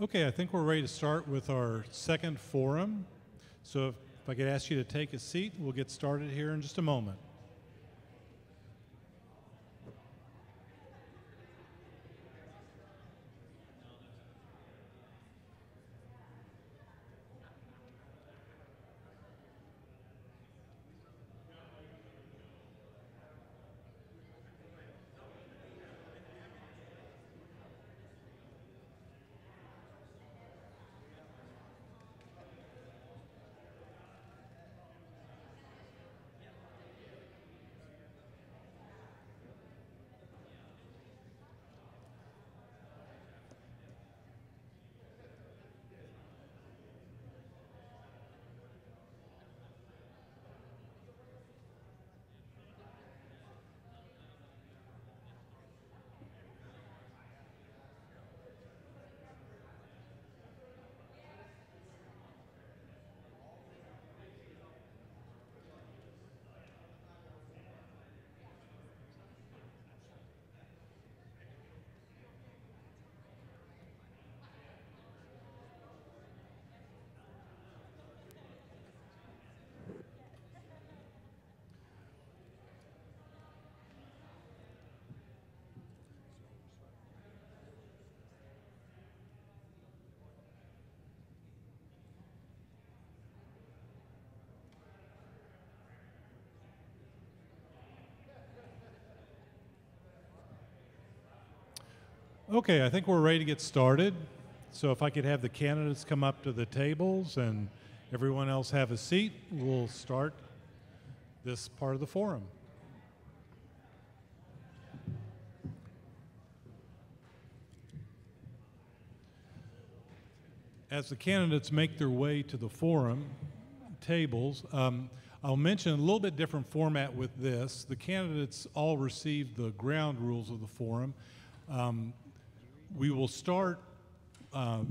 Okay, I think we're ready to start with our second forum. So if I could ask you to take a seat, we'll get started here in just a moment. Okay, I think we're ready to get started. So if I could have the candidates come up to the tables and everyone else have a seat, we'll start this part of the forum. As the candidates make their way to the forum tables, I'll mention a little bit different format with this. The candidates all received the ground rules of the forum. We will start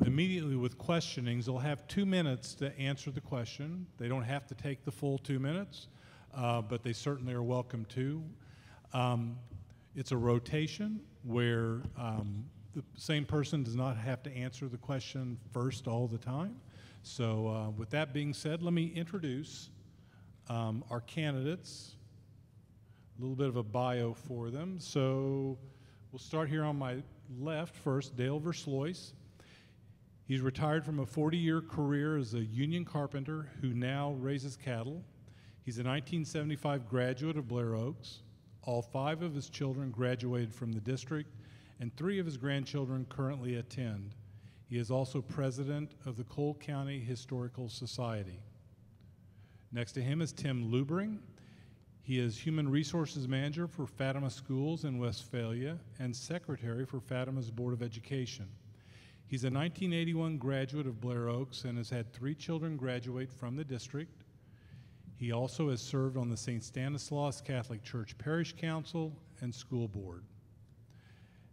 immediately with questionings. They'll have 2 minutes to answer the question. They don't have to take the full 2 minutes, but they certainly are welcome to. It's a rotation where the same person does not have to answer the question first all the time. So with that being said, let me introduce our candidates, a little bit of a bio for them. So we'll start here on my left first, Dale Verslois. He's retired from a 40-year career as a union carpenter who now raises cattle. He's a 1975 graduate of Blair Oaks. All 5 of his children graduated from the district, and 3 of his grandchildren currently attend. He is also president of the Cole County Historical Society. Next to him is Tim Lubring. He is Human Resources Manager for Fatima Schools in Westphalia and Secretary for Fatima's Board of Education. He's a 1981 graduate of Blair Oaks and has had 3 children graduate from the district. He also has served on the St. Stanislaus Catholic Church Parish Council and School Board.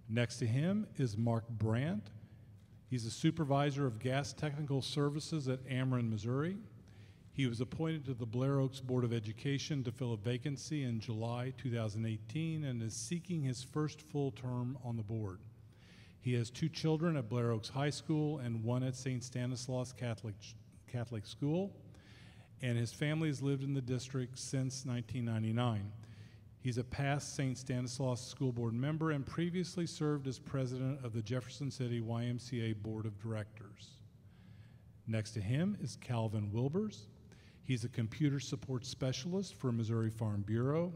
Next to him is Mark Brandt. He's a supervisor of gas technical services at Ameren, Missouri. He was appointed to the Blair Oaks Board of Education to fill a vacancy in July 2018 and is seeking his first full term on the board. He has 2 children at Blair Oaks High School and 1 at St. Stanislaus Catholic School, and his family has lived in the district since 1999. He's a past St. Stanislaus School Board member and previously served as president of the Jefferson City YMCA Board of Directors. Next to him is Calvin Wilbers. He's a computer support specialist for Missouri Farm Bureau.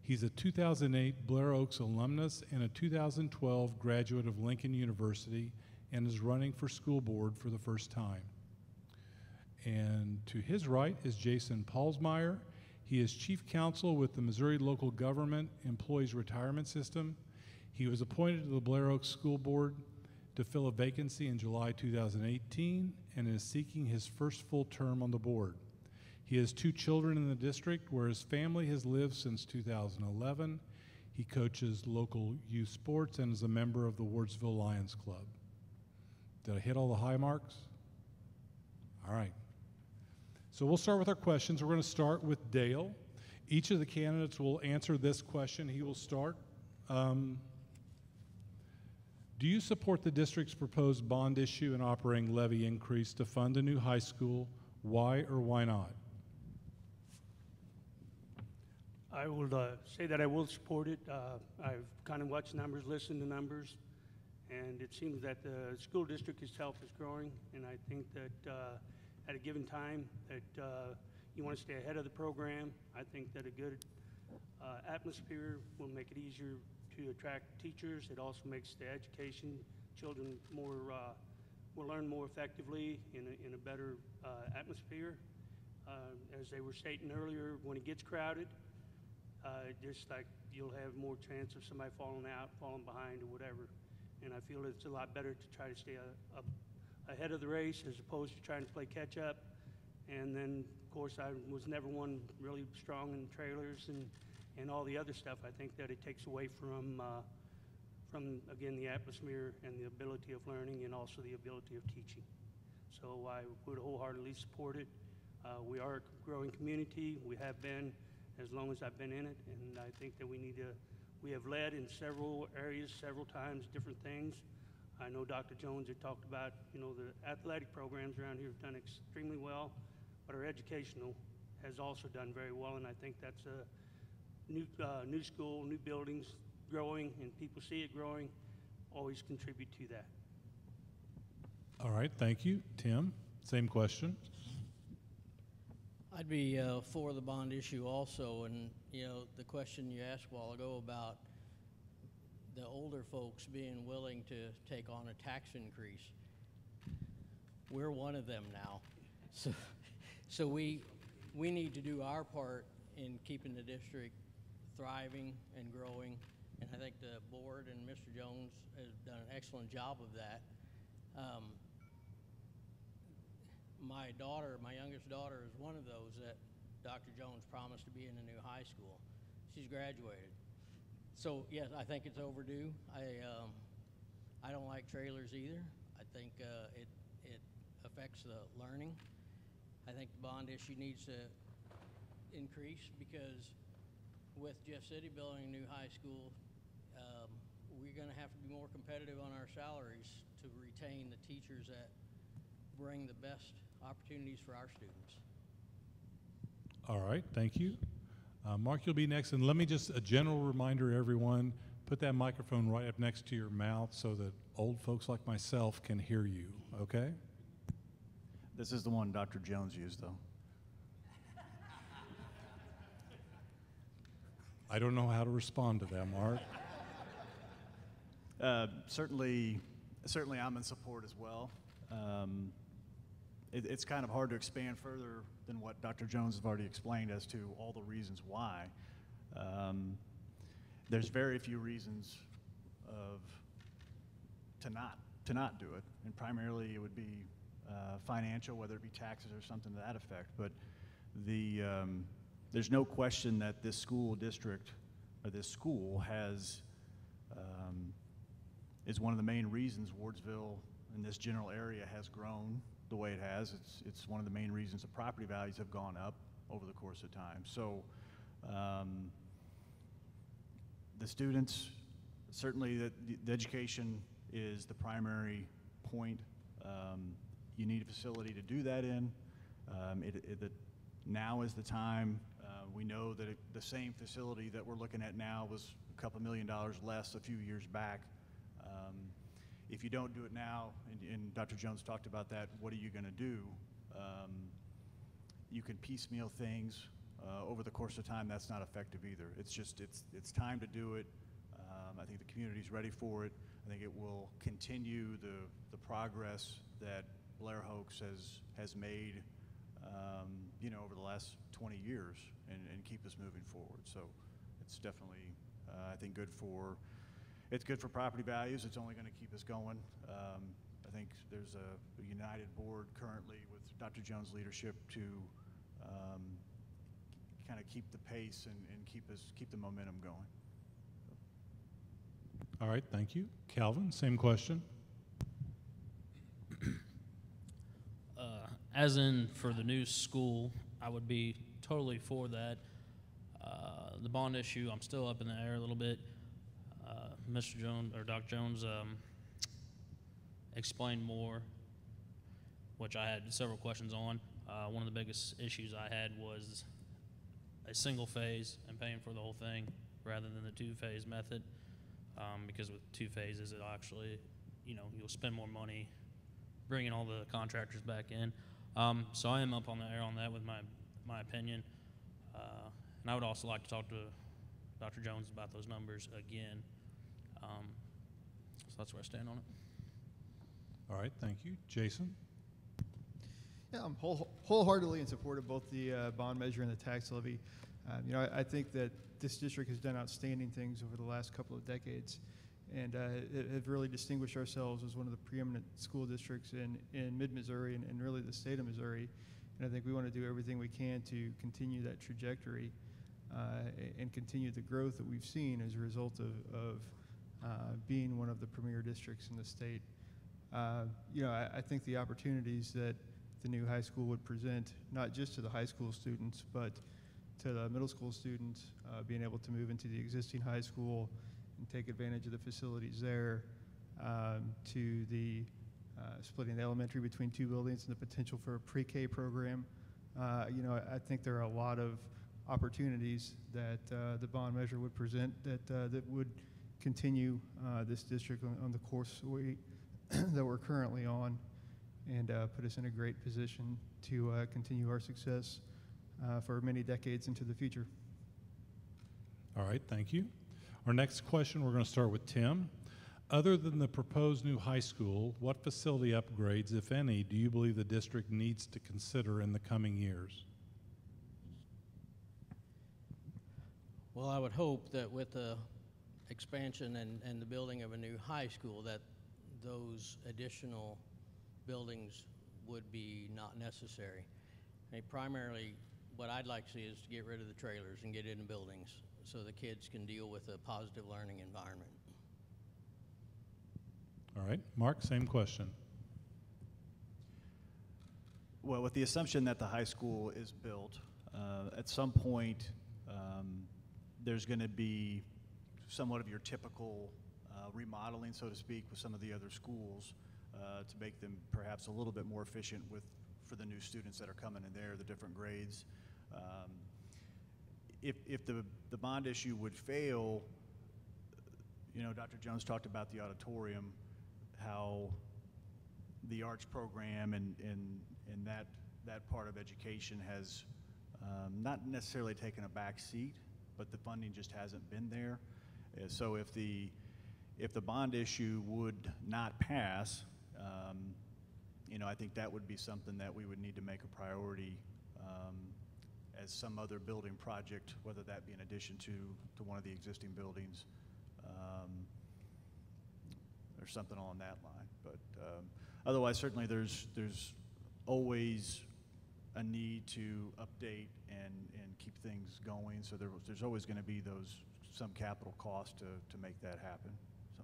He's a 2008 Blair Oaks alumnus and a 2012 graduate of Lincoln University and is running for school board for the first time. And to his right is Jason Paulsmeyer. He is chief counsel with the Missouri Local Government Employees Retirement System. He was appointed to the Blair Oaks School Board to fill a vacancy in July 2018 and is seeking his first full term on the board. He has 2 children in the district where his family has lived since 2011. He coaches local youth sports and is a member of the Wardsville Lions Club. Did I hit all the high marks? All right. So we'll start with our questions. We're going to start with Dale. Each of the candidates will answer this question. He will start. Do you support the district's proposed bond issue and operating levy increase to fund a new high school? Why or why not? I will say that I will support it. I've kind of watched numbers, listened to numbers, and it seems that the school district itself is growing, and I think that at a given time that you want to stay ahead of the program. I think that a good atmosphere will make it easier to attract teachers. It also makes the education, children more, will learn more effectively in a better atmosphere. As they were stating earlier, when it gets crowded, just like you'll have more chance of somebody falling out, falling behind, or whatever. And I feel it's a lot better to try to stay ahead of the race as opposed to trying to play catch up. And then, of course, I was never one really strong in trailers and all the other stuff. I think that it takes away from again, the atmosphere and the ability of learning and also the ability of teaching. So I would wholeheartedly support it. We are a growing community. We have been as long as I've been in it, and I think that we have led in several areas, several times, different things. I know Dr. Jones had talked about, the athletic programs around here have done extremely well, but our educational has also done very well, and I think that's a new school, new buildings growing, and people see it growing, always contribute to that. All right, thank you. Tim, same question. I'd be for the bond issue also, and the question you asked a while ago about the older folks being willing to take on a tax increase. We're one of them now, so we need to do our part in keeping the district thriving and growing, and I think the board and Mr. Jones has done an excellent job of that. My youngest daughter is one of those that Dr. Jones promised to be in a new high school. She's graduated. So yes, I think it's overdue. I don't like trailers either. I think it affects the learning. I think the bond issue needs to increase because with Jeff City building a new high school, we're going to have to be more competitive on our salaries to retain the teachers that bring the best opportunities for our students. All right, thank you. Mark, you'll be next, and let me just, a general reminder to everyone, put that microphone right up next to your mouth so that old folks like myself can hear you, okay? This is the one Dr. Jones used, though. I don't know how to respond to that, Mark. Certainly I'm in support as well. It's kind of hard to expand further than what Dr. Jones has already explained as to all the reasons why. There's very few reasons to not do it, and primarily it would be financial, whether it be taxes or something to that effect. But there's no question that this school district or this school is one of the main reasons Wardsville in this general area has grown the way it has. It's one of the main reasons the property values have gone up over the course of time. So the students, certainly the education is the primary point. You need a facility to do that in. Now is the time. We know that the same facility that we're looking at now was a couple $1 million less a few years back. If you don't do it now, and Dr. Jones talked about that, what are you going to do? You can piecemeal things over the course of time. That's not effective either. It's time to do it. I think the community's ready for it. I think it will continue the progress that Blair Oaks has made over the last 20 years and keep us moving forward. So it's definitely, I think, it's good for property values. It's only going to keep us going. I think there's a united board currently with Dr. Jones' leadership to kind of keep the pace and keep the momentum going. All right, thank you. Calvin, same question. As in for the new school, I would be totally for that. The bond issue, I'm still up in the air a little bit. Mr. Jones or Dr. Jones, explain more, which I had several questions on. One of the biggest issues I had was a single phase and paying for the whole thing rather than the two-phase method, because with two phases, it'll actually, you'll spend more money bringing all the contractors back in. So I am up on the air on that with my opinion. And I would also like to talk to Dr. Jones about those numbers again. So that's where I stand on it. All right, thank you. Jason? Yeah, I'm wholeheartedly in support of both the bond measure and the tax levy. I think that this district has done outstanding things over the last couple of decades, and have really distinguished ourselves as one of the preeminent school districts in mid-Missouri and really the state of Missouri. And I think we want to do everything we can to continue that trajectory and continue the growth that we've seen as a result of being one of the premier districts in the state. I think the opportunities that the new high school would present, not just to the high school students, but to the middle school students, being able to move into the existing high school and take advantage of the facilities there, to the splitting the elementary between two buildings and the potential for a pre-K program. I think there are a lot of opportunities that the bond measure would present that would continue this district on the course that we're currently on, and put us in a great position to continue our success for many decades into the future. All right, thank you. Our next question, we're going to start with Tim. Other than the proposed new high school, what facility upgrades, if any, do you believe the district needs to consider in the coming years? Well, I would hope that with the expansion and the building of a new high school, that those additional buildings would be not necessary. Primarily, what I'd like to see is to get rid of the trailers and get into buildings so the kids can deal with a positive learning environment. All right, Mark, same question. Well, with the assumption that the high school is built, at some point there's going to be somewhat of your typical remodeling, so to speak, with some of the other schools to make them perhaps a little bit more efficient for the new students that are coming in there, the different grades. If the bond issue would fail, Dr. Jones talked about the auditorium, how the arts program and that part of education has not necessarily taken a back seat, but the funding just hasn't been there. So if the bond issue would not pass, I think that would be something that we would need to make a priority as some other building project, whether that be in addition to one of the existing buildings or something along that line. But otherwise, certainly there's always a need to update and keep things going. So there's always going to be some capital cost to make that happen. So.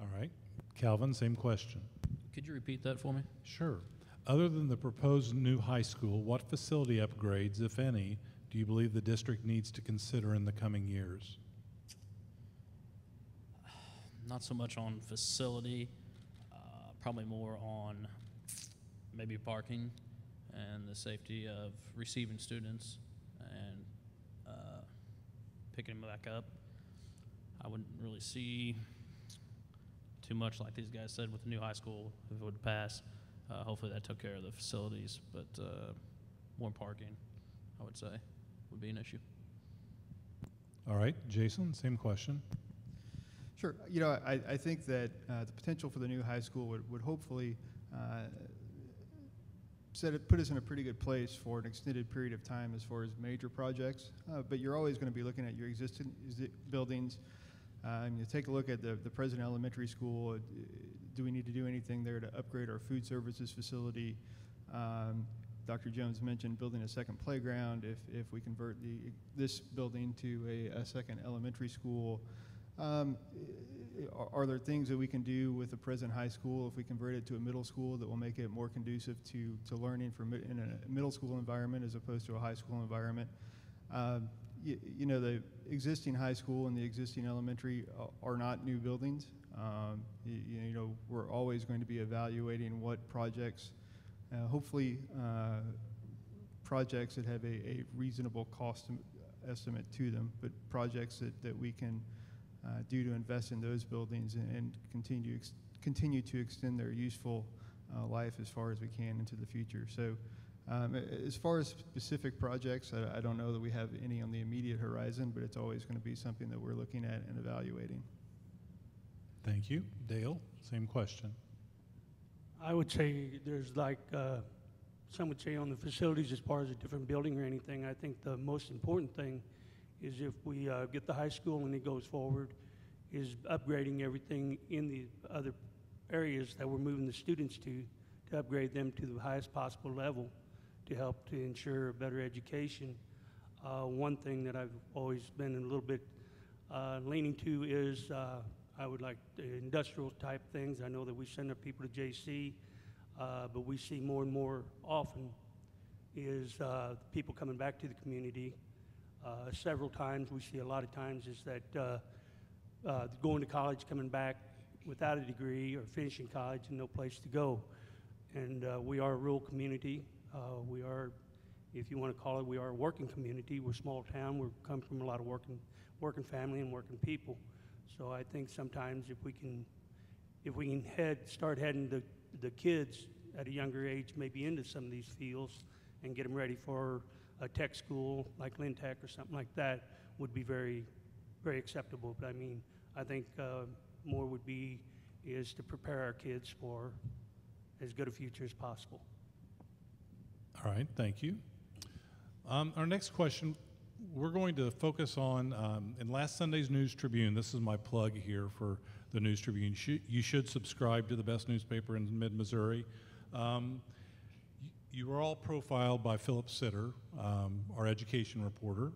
All right, Calvin, same question. Could you repeat that for me? Sure. Other than the proposed new high school, what facility upgrades, if any, do you believe the district needs to consider in the coming years? Not so much on facility, probably more on maybe parking and the safety of receiving students and picking them back up. I wouldn't really see too much, like these guys said, with the new high school if it would pass. Hopefully that took care of the facilities, but more parking, I would say, would be an issue. All right, Jason, same question. Sure. I think that the potential for the new high school would hopefully put us in a pretty good place for an extended period of time as far as major projects. But you're always going to be looking at your existing buildings. You take a look at the present elementary school. Do we need to do anything there to upgrade our food services facility? Dr. Jones mentioned building a second playground if we convert this building to a second elementary school. Are there things that we can do with the present high school if we convert it to a middle school that will make it more conducive to learning in a middle school environment as opposed to a high school environment? The existing high school and the existing elementary are not new buildings. You know, we're always going to be evaluating what projects, hopefully projects that have a reasonable cost estimate to them, but projects that we can do to invest in those buildings and continue to extend their useful life as far as we can into the future. So as far as specific projects, I don't know that we have any on the immediate horizon, but it's always going to be something that we're looking at and evaluating. Thank you. Dale, same question. I would say there's like, some would say on the facilities as far as a different building or anything. I think the most important thing is if we get the high school and it goes forward, is upgrading everything in the other areas that we're moving the students to upgrade them to the highest possible level to help to ensure a better education. One thing that I've always been a little bit leaning to is I would like the industrial type things. I know that we send our people to JC, but we see more and more often is people coming back to the community. Several times, we see a lot of times is that going to college, coming back without a degree or finishing college and no place to go. And we are a rural community. We are, if you want to call it, we are a working community. We're a small town. We come from a lot of working family and working people. So I think sometimes if we can start heading the kids at a younger age maybe into some of these fields and get them ready for a tech school like Lynn Tech or something like that would be very, very acceptable. But I mean, I think more would be is to prepare our kids for as good a future as possible. All right, thank you. Our next question, we're going to focus on, in last Sunday's News Tribune, this is my plug here for the News Tribune. You should subscribe to the best newspaper in mid-Missouri. You were all profiled by Philip Sitter, our education reporter.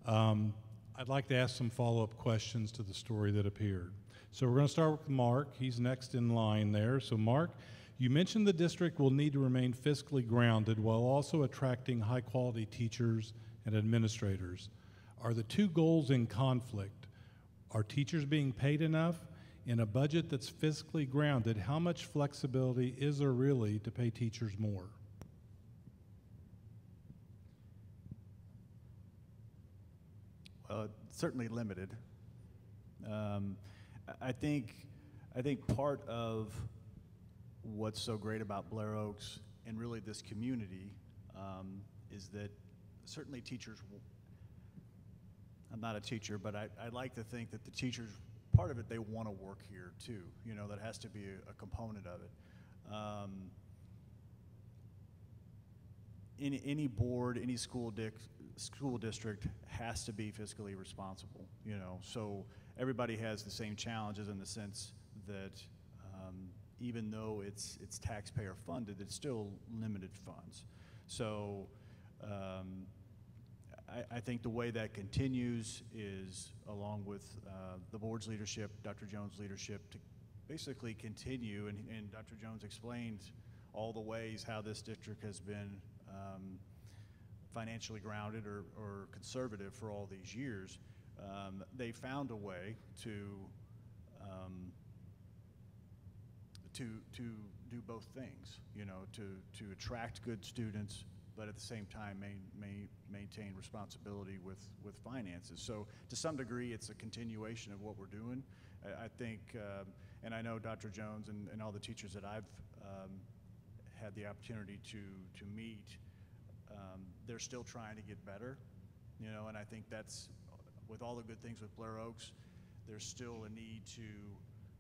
I'd like to ask some follow-up questions to the story that appeared. So we're going to start with Mark. He's next in line there. So Mark, you mentioned the district will need to remain fiscally grounded while also attracting high-quality teachers and administrators. Are the two goals in conflict? Are teachers being paid enough? In a budget that's fiscally grounded, how much flexibility is there really to pay teachers more? Certainly limited. I think part of what's so great about Blair Oaks and really this community is that certainly teachers, I'm not a teacher, but I like to think that the teachers, part of it, they want to work here too. You know, that has to be a component of it. Any board, any school district has to be fiscally responsible, you know. So everybody has the same challenges in the sense that even though it's taxpayer funded, it's still limited funds. So I think the way that continues is along with the board's leadership, Dr. Jones' leadership, to basically continue, and Dr. Jones explained all the ways how this district has been financially grounded or conservative for all these years. They found a way to do both things, you know, to attract good students, but at the same time maintain responsibility with finances. So to some degree, it's a continuation of what we're doing. I think, and I know Dr. Jones and all the teachers that I've had the opportunity to meet, they're still trying to get better, you know, and I think that's, with all the good things with Blair Oaks, there's still a need to,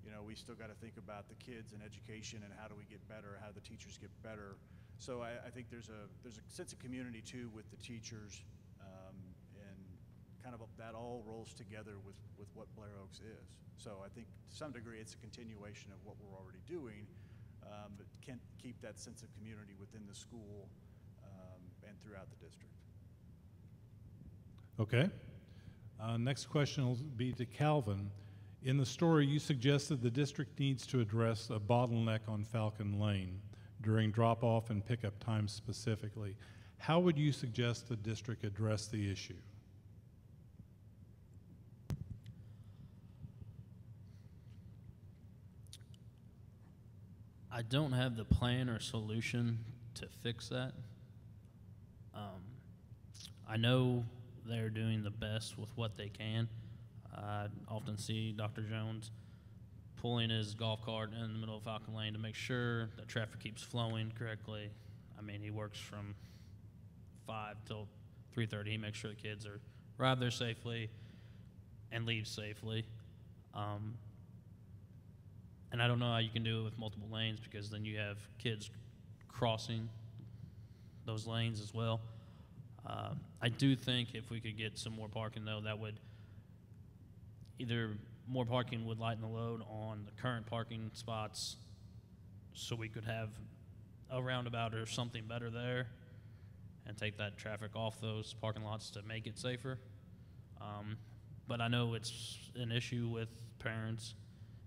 you know, we still got to think about the kids and education and how do we get better, how do the teachers get better. So I think there's a sense of community too with the teachers, and kind of that all rolls together with what Blair Oaks is. So I think to some degree it's a continuation of what we're already doing, but can't keep that sense of community within the school and throughout the district. Okay. Next question will be to Calvin. In the story, you suggested the district needs to address a bottleneck on Falcon Lane during drop-off and pickup times specifically. How would you suggest the district address the issue? I don't have the plan or solution to fix that. I know they're doing the best with what they can. I often see Dr. Jones pulling his golf cart in the middle of Falcon Lane to make sure that traffic keeps flowing correctly. I mean, he works from 5 till 3:30. He makes sure the kids arrive there safely and leave safely. And I don't know how you can do it with multiple lanes, because then you have kids crossing those lanes as well. I do think if we could get some more parking, though, that would either more parking would lighten the load on the current parking spots, so we could have a roundabout or something better there and take that traffic off those parking lots to make it safer. But I know it's an issue with parents.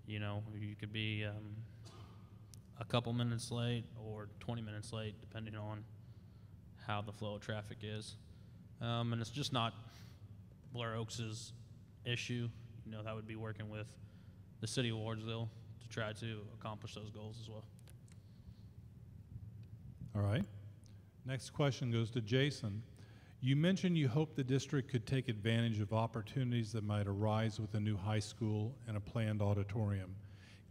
You know, you could be a couple minutes late or 20 minutes late, depending on how the flow of traffic is. And it's just not Blair Oaks' issue. You know, that would be working with the city of Wardsville to try to accomplish those goals as well. All right. Next question goes to Jason. You mentioned you hope the district could take advantage of opportunities that might arise with a new high school and a planned auditorium.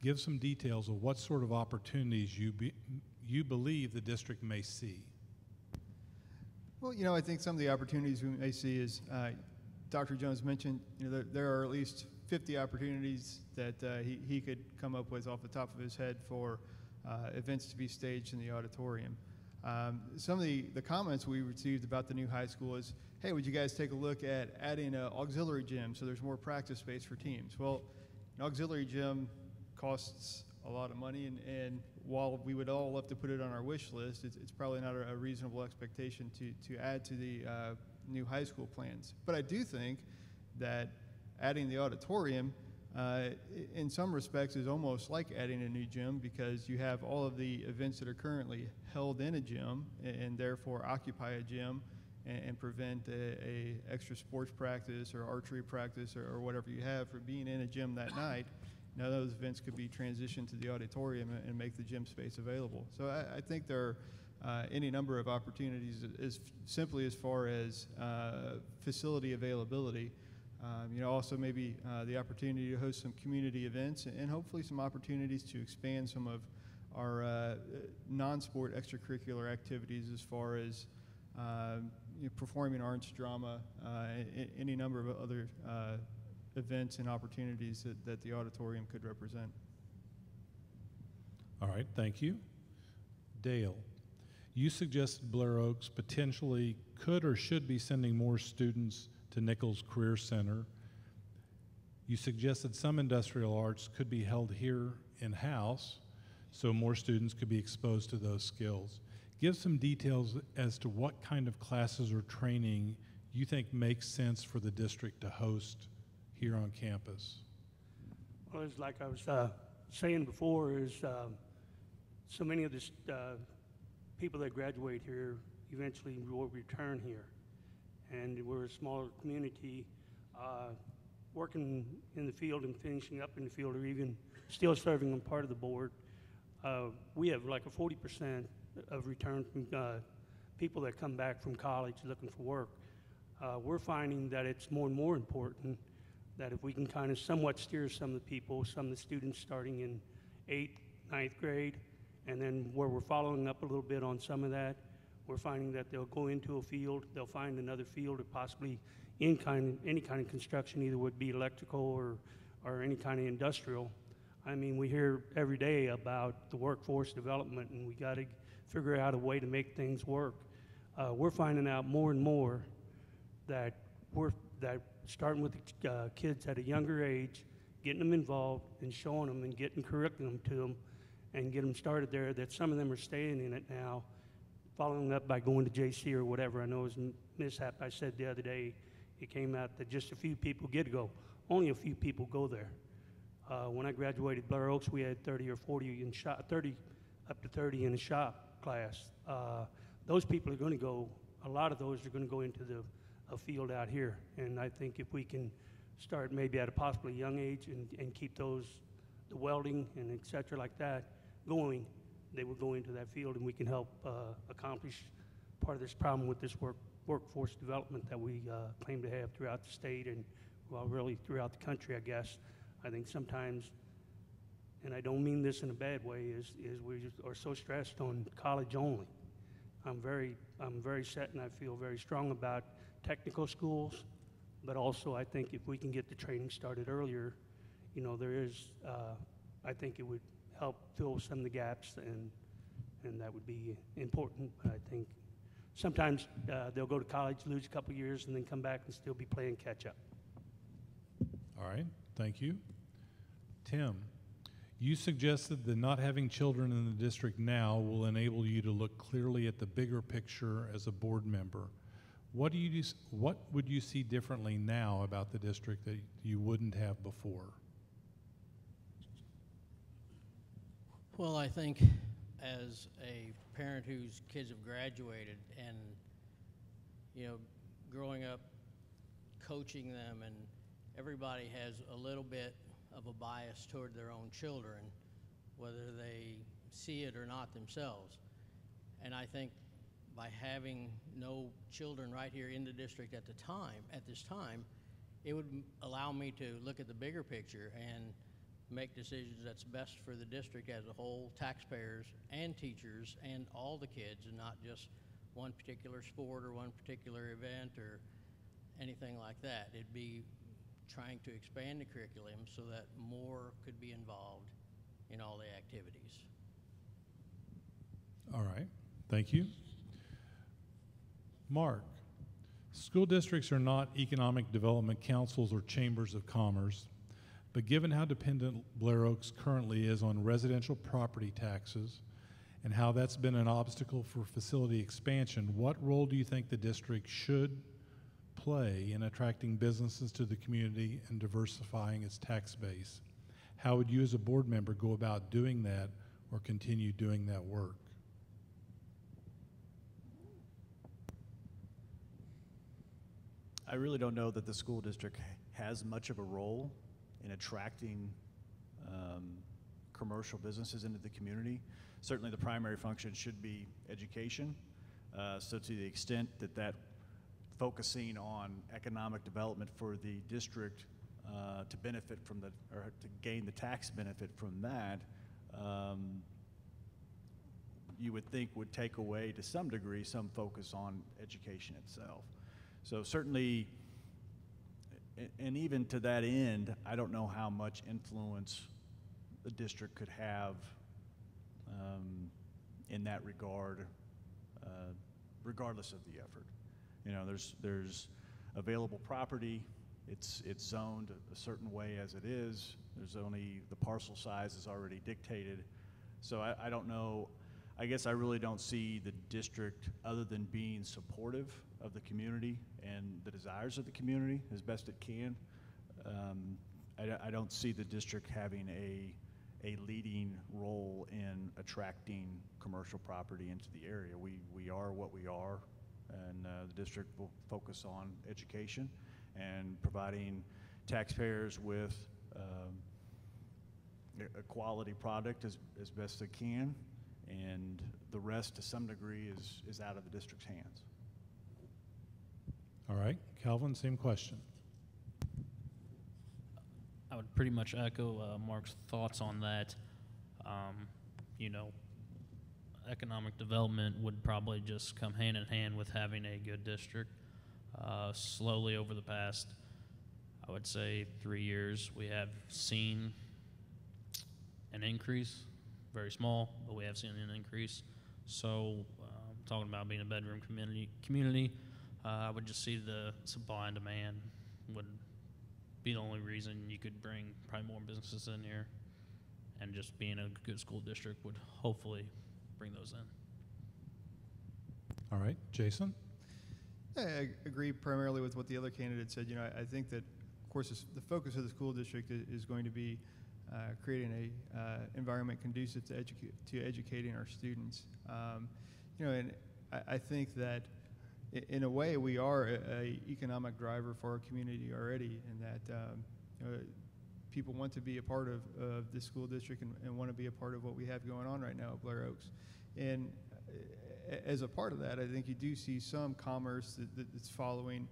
Give some details of what sort of opportunities you believe the district may see. Well, you know, I think some of the opportunities we may see is, Dr. Jones mentioned, you know, there are at least 50 opportunities that he could come up with off the top of his head for events to be staged in the auditorium. Some of the comments we received about the new high school is, hey, would you guys take a look at adding an auxiliary gym so there's more practice space for teams? Well, an auxiliary gym costs a lot of money, and while we would all love to put it on our wish list, it's probably not a reasonable expectation to add to the new high school plans. But I do think that adding the auditorium in some respects is almost like adding a new gym, because you have all of the events that are currently held in a gym and therefore occupy a gym and prevent a extra sports practice or archery practice or whatever you have from being in a gym that night. Now those events could be transitioned to the auditorium and make the gym space available. So I think there are any number of opportunities as simply as far as facility availability. You know, also maybe the opportunity to host some community events and hopefully some opportunities to expand some of our non-sport extracurricular activities as far as you know, performing arts, drama, any number of other events and opportunities that the auditorium could represent. All right, thank you. Dale, you suggested Blair Oaks potentially could or should be sending more students to Nichols Career Center. You suggested some industrial arts could be held here in-house so more students could be exposed to those skills. Give some details as to what kind of classes or training you think makes sense for the district to host here on campus. Well, it's like I was saying before, is so many of the people that graduate here eventually will return here. And we're a smaller community, working in the field and finishing up in the field, or even still serving on part of the board. We have like a 40% of return from people that come back from college looking for work. We're finding that it's more and more important that if we can kind of somewhat steer some of the people, some of the students starting in 8th, 9th grade, and then where we're following up a little bit on some of that, we're finding that they'll go into a field, they'll find another field, or possibly any kind of construction, either would be electrical or any kind of industrial. I mean, we hear every day about the workforce development, and we got to figure out a way to make things work. We're finding out more and more that starting with the kids at a younger age, getting them involved and showing them and getting curriculum to them and get them started there, that some of them are staying in it now, following up by going to JC or whatever. I know it was a mishap. I said the other day, it came out that just a few people get to go. Only a few people go there. When I graduated Blair Oaks, we had 30 or 40 in shop, 30 up to 30 in a shop class. Those people are going to go, a lot of those are going to go into a field out here. And I think if we can start maybe at a possibly young age and keep those, the welding and et cetera like that going, they would go into that field, and we can help accomplish part of this problem with this workforce development that we claim to have throughout the state and, well, really throughout the country, I guess. I think sometimes, and I don't mean this in a bad way, is we just are so stressed on college only. I'm very set, and I feel very strong about technical schools, but also I think if we can get the training started earlier, you know, there is, I think it would help fill some of the gaps, and that would be important. But I think sometimes they'll go to college, lose a couple years, and then come back and still be playing catch up. All right, thank you. Tim, you suggested that not having children in the district now will enable you to look clearly at the bigger picture as a board member. What would you see differently now about the district that you wouldn't have before? Well, I think as a parent whose kids have graduated and, you know, growing up coaching them, and everybody has a little bit of a bias toward their own children, whether they see it or not themselves. And I think by having no children right here in the district at this time, it would allow me to look at the bigger picture and make decisions that's best for the district as a whole, taxpayers and teachers and all the kids, and not just one particular sport or one particular event or anything like that. It'd be trying to expand the curriculum so that more could be involved in all the activities. All right, thank you. Mark, school districts are not economic development councils or chambers of commerce, but given how dependent Blair Oaks currently is on residential property taxes and how that's been an obstacle for facility expansion, what role do you think the district should play in attracting businesses to the community and diversifying its tax base? How would you as a board member go about doing that or continue doing that work? I really don't know that the school district has much of a role in attracting commercial businesses into the community. Certainly the primary function should be education. So to the extent that focusing on economic development for the district to benefit from or to gain the tax benefit from that, you would think would take away to some degree some focus on education itself. So certainly, and even to that end, I don't know how much influence the district could have in that regard, regardless of the effort. You know, there's available property. It's zoned a certain way as it is. There's only the parcel size is already dictated. So I don't know. I guess I really don't see the district, other than being supportive of the community and the desires of the community as best it can. I don't see the district having a leading role in attracting commercial property into the area. We are what we are, and the district will focus on education and providing taxpayers with a quality product as best it can, and the rest to some degree is out of the district's hands. All right, Calvin, same question. I would pretty much echo Mark's thoughts on that. You know, economic development would probably just come hand in hand with having a good district. Slowly over the past, I would say 3 years, we have seen an increase, very small, but we have seen an increase. So talking about being a bedroom community, I would just see the supply and demand would be the only reason you could bring probably more businesses in here, and just being a good school district would hopefully bring those in. All right, Jason? I agree primarily with what the other candidate said. You know, I think that, of course, the focus of the school district is going to be creating a environment conducive to educating our students. You know, and I think that in a way we are a economic driver for our community already, in that you know, people want to be a part of the school district and want to be a part of what we have going on right now at Blair Oaks. And as a part of that, I think you do see some commerce that's following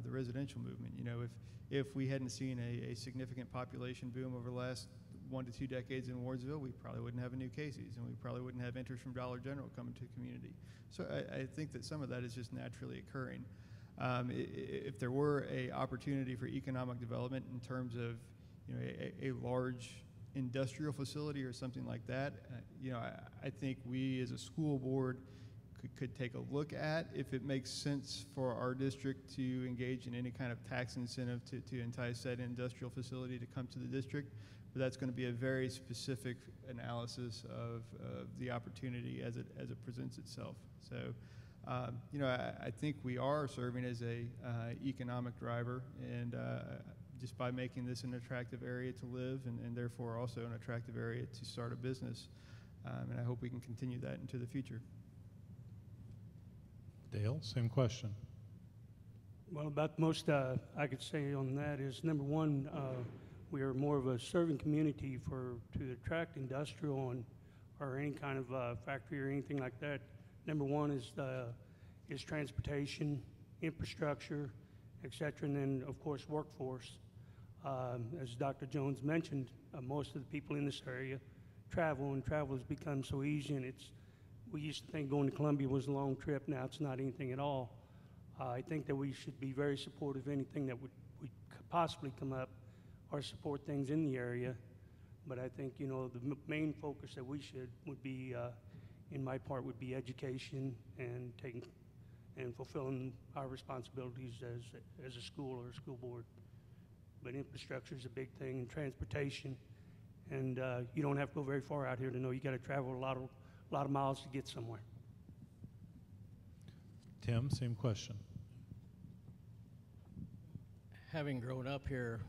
the residential movement. You know, if we hadn't seen a significant population boom over the last 1 to 2 decades in Wardsville, we probably wouldn't have a new Casey's, and we probably wouldn't have interest from Dollar General coming to the community. So I think that some of that is just naturally occurring. If there were a opportunity for economic development in terms of, you know, a large industrial facility or something like that, you know, I think we as a school board could take a look at if it makes sense for our district to engage in any kind of tax incentive to entice that industrial facility to come to the district. But that's going to be a very specific analysis of the opportunity as it presents itself. So, you know, I think we are serving as a economic driver, and just by making this an attractive area to live, and therefore also an attractive area to start a business. And I hope we can continue that into the future. Dale, same question. Well, about the most I could say on that is, number one, we are more of a serving community to attract industrial or any kind of factory or anything like that. Number one is transportation, infrastructure, et cetera, and then of course workforce. As Dr. Jones mentioned, most of the people in this area travel, and travel has become so easy, and we used to think going to Columbia was a long trip. Now it's not anything at all. I think that we should be very supportive of anything that would possibly come up or support things in the area. But I think, you know, the main focus that we would be, in my part, would be education and fulfilling our responsibilities as a school or a school board. But infrastructure is a big thing, and transportation. And you don't have to go very far out here to know you got to travel a lot of miles to get somewhere. Tim, same question. Having grown up here,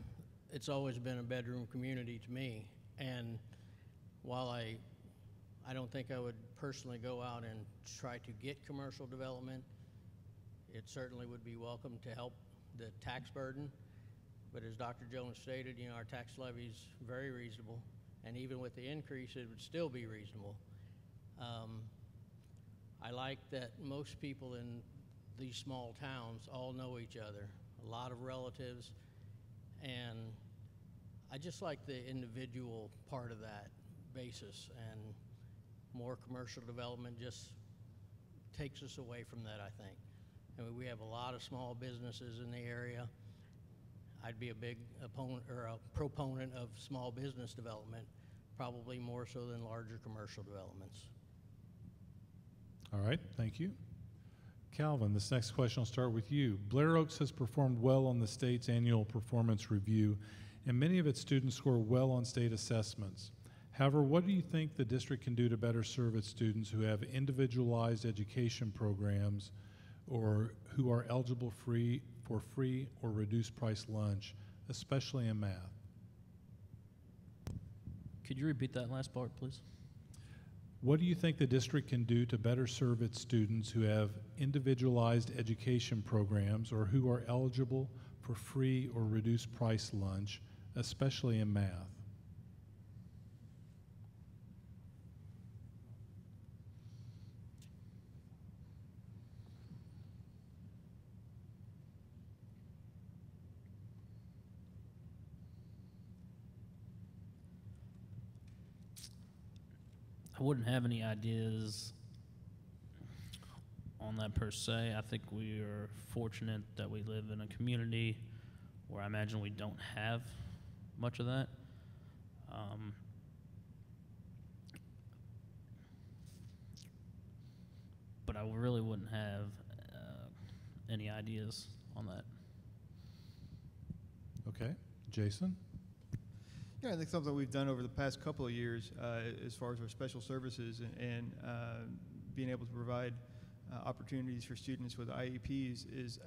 it's always been a bedroom community to me. And while I don't think I would personally go out and try to get commercial development, it certainly would be welcome to help the tax burden. But as Dr. Jones stated, you know, our tax levy is very reasonable, and even with the increase, it would still be reasonable. I like that most people in these small towns all know each other, a lot of relatives, and I just like the individual part of that basis, and more commercial development just takes us away from that, I think. I mean, we have a lot of small businesses in the area. I'd be a big opponent or a proponent of small business development, probably more so than larger commercial developments. All right, thank you. Calvin, this next question will start with you. Blair Oaks has performed well on the state's annual performance review, and many of its students score well on state assessments. However, what do you think the district can do to better serve its students who have individualized education programs or who are eligible for free or reduced price lunch, especially in math? Could you repeat that last part, please? What do you think the district can do to better serve its students who have individualized education programs or who are eligible for free or reduced price lunch, especially in math? I wouldn't have any ideas on that per se. I think we are fortunate that we live in a community where I imagine we don't have much of that. But I really wouldn't have any ideas on that. Okay, Jason? Yeah, I think something we've done over the past couple of years as far as our special services and being able to provide opportunities for students with IEPs is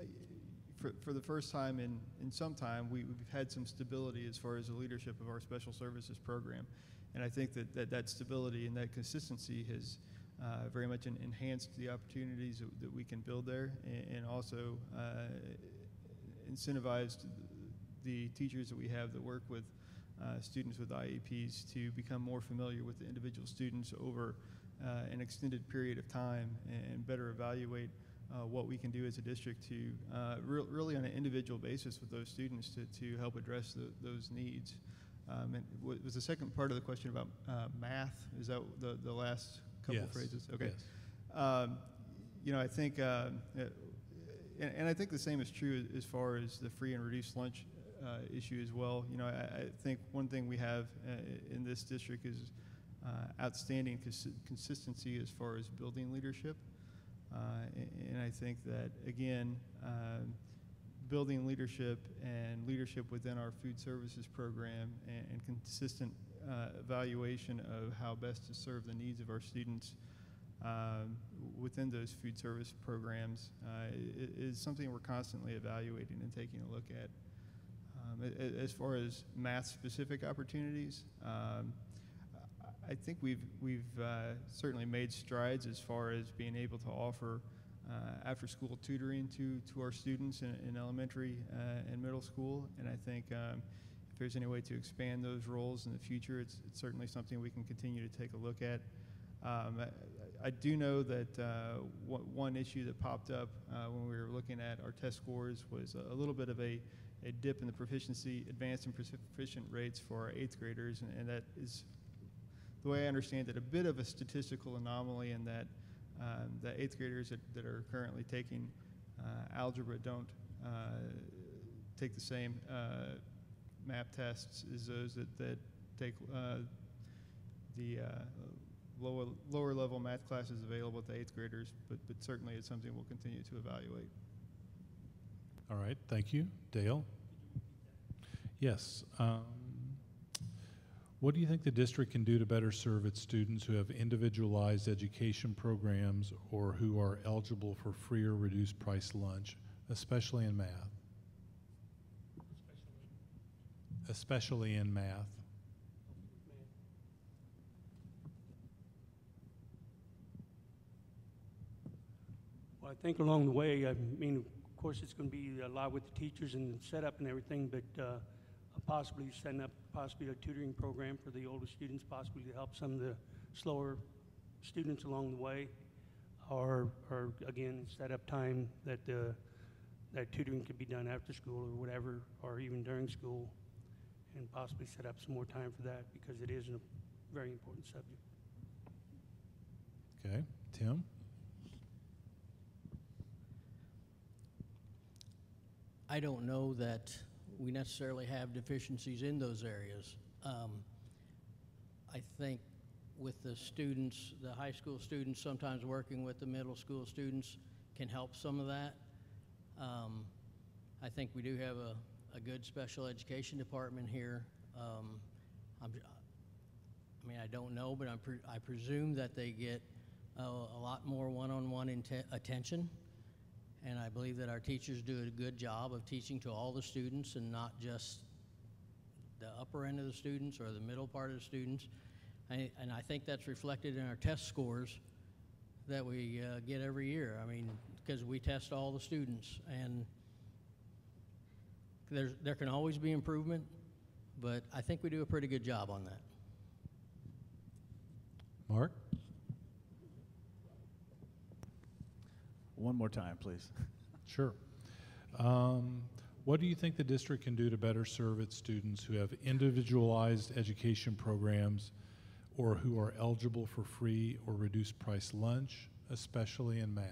for the first time in some time, we've had some stability as far as the leadership of our special services program. And I think that stability and that consistency has very much enhanced the opportunities that we can build there, and also incentivized the teachers that we have that work with students with IEPs to become more familiar with the individual students over an extended period of time and better evaluate what we can do as a district to really on an individual basis with those students to help address those needs. And was the second part of the question about math? Is that the last couple Yes. phrases? Okay. Yes. You know, I think, and I think the same is true as far as the free and reduced lunch issue as well. You know, I think one thing we have in this district is outstanding consistency as far as building leadership. And I think that, again, building leadership and leadership within our food services program and consistent evaluation of how best to serve the needs of our students within those food service programs is something we're constantly evaluating and taking a look at. As far as math-specific opportunities, I think we've certainly made strides as far as being able to offer after-school tutoring to our students in elementary and middle school, and I think if there's any way to expand those roles in the future, it's certainly something we can continue to take a look at. I do know that one issue that popped up when we were looking at our test scores was a little bit of a dip in the proficiency, advanced and proficient rates for our 8th graders, and that is, the way I understand it, a bit of a statistical anomaly in that the 8th graders that are currently taking algebra don't take the same MAP tests as those that take the lower level math classes available to 8th graders, but certainly it's something we'll continue to evaluate. All right, thank you. Dale? Yes. What do you think the district can do to better serve its students who have individualized education programs or who are eligible for free or reduced price lunch, especially in math? Especially in math. Well, I think along the way, I mean, of course, it's going to be a lot with the teachers and the setup and everything, but possibly setting up possibly a tutoring program for the older students, possibly to help some of the slower students along the way, or again, set up time that that tutoring could be done after school or whatever, or even during school, and possibly set up some more time for that because it is a very important subject. Okay, Tim? I don't know that we necessarily have deficiencies in those areas. I think with the students, the high school students, sometimes working with the middle school students can help some of that. I think we do have a good special education department here. I mean, I don't know, but I presume that they get a lot more one-on-one attention. And I believe that our teachers do a good job of teaching to all the students and not just the upper end of the students or the middle part of the students. And I think that's reflected in our test scores that we get every year. I mean, because we test all the students, and there can always be improvement, but I think we do a pretty good job on that. Mark? One more time, please. Sure. What do you think the district can do to better serve its students who have individualized education programs or who are eligible for free or reduced price lunch, especially in math?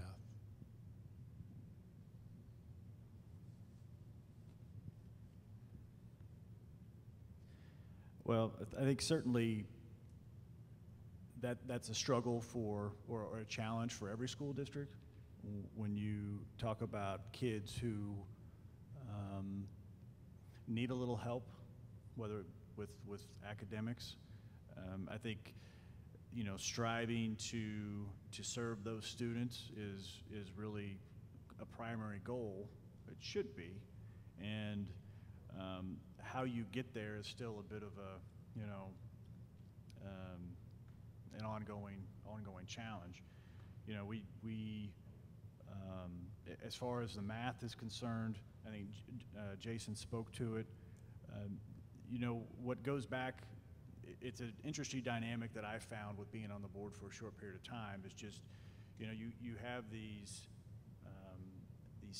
Well, I think certainly that's a struggle for, or a challenge for every school district. When you talk about kids who need a little help, whether with academics, I think, you know, striving to serve those students is really a primary goal. It should be, and how you get there is still a bit of a, you know, an ongoing challenge. You know, we as far as the math is concerned, I think Jason spoke to it. you know, what goes back, it's an interesting dynamic that I found with being on the board for a short period of time is just, you know, you have these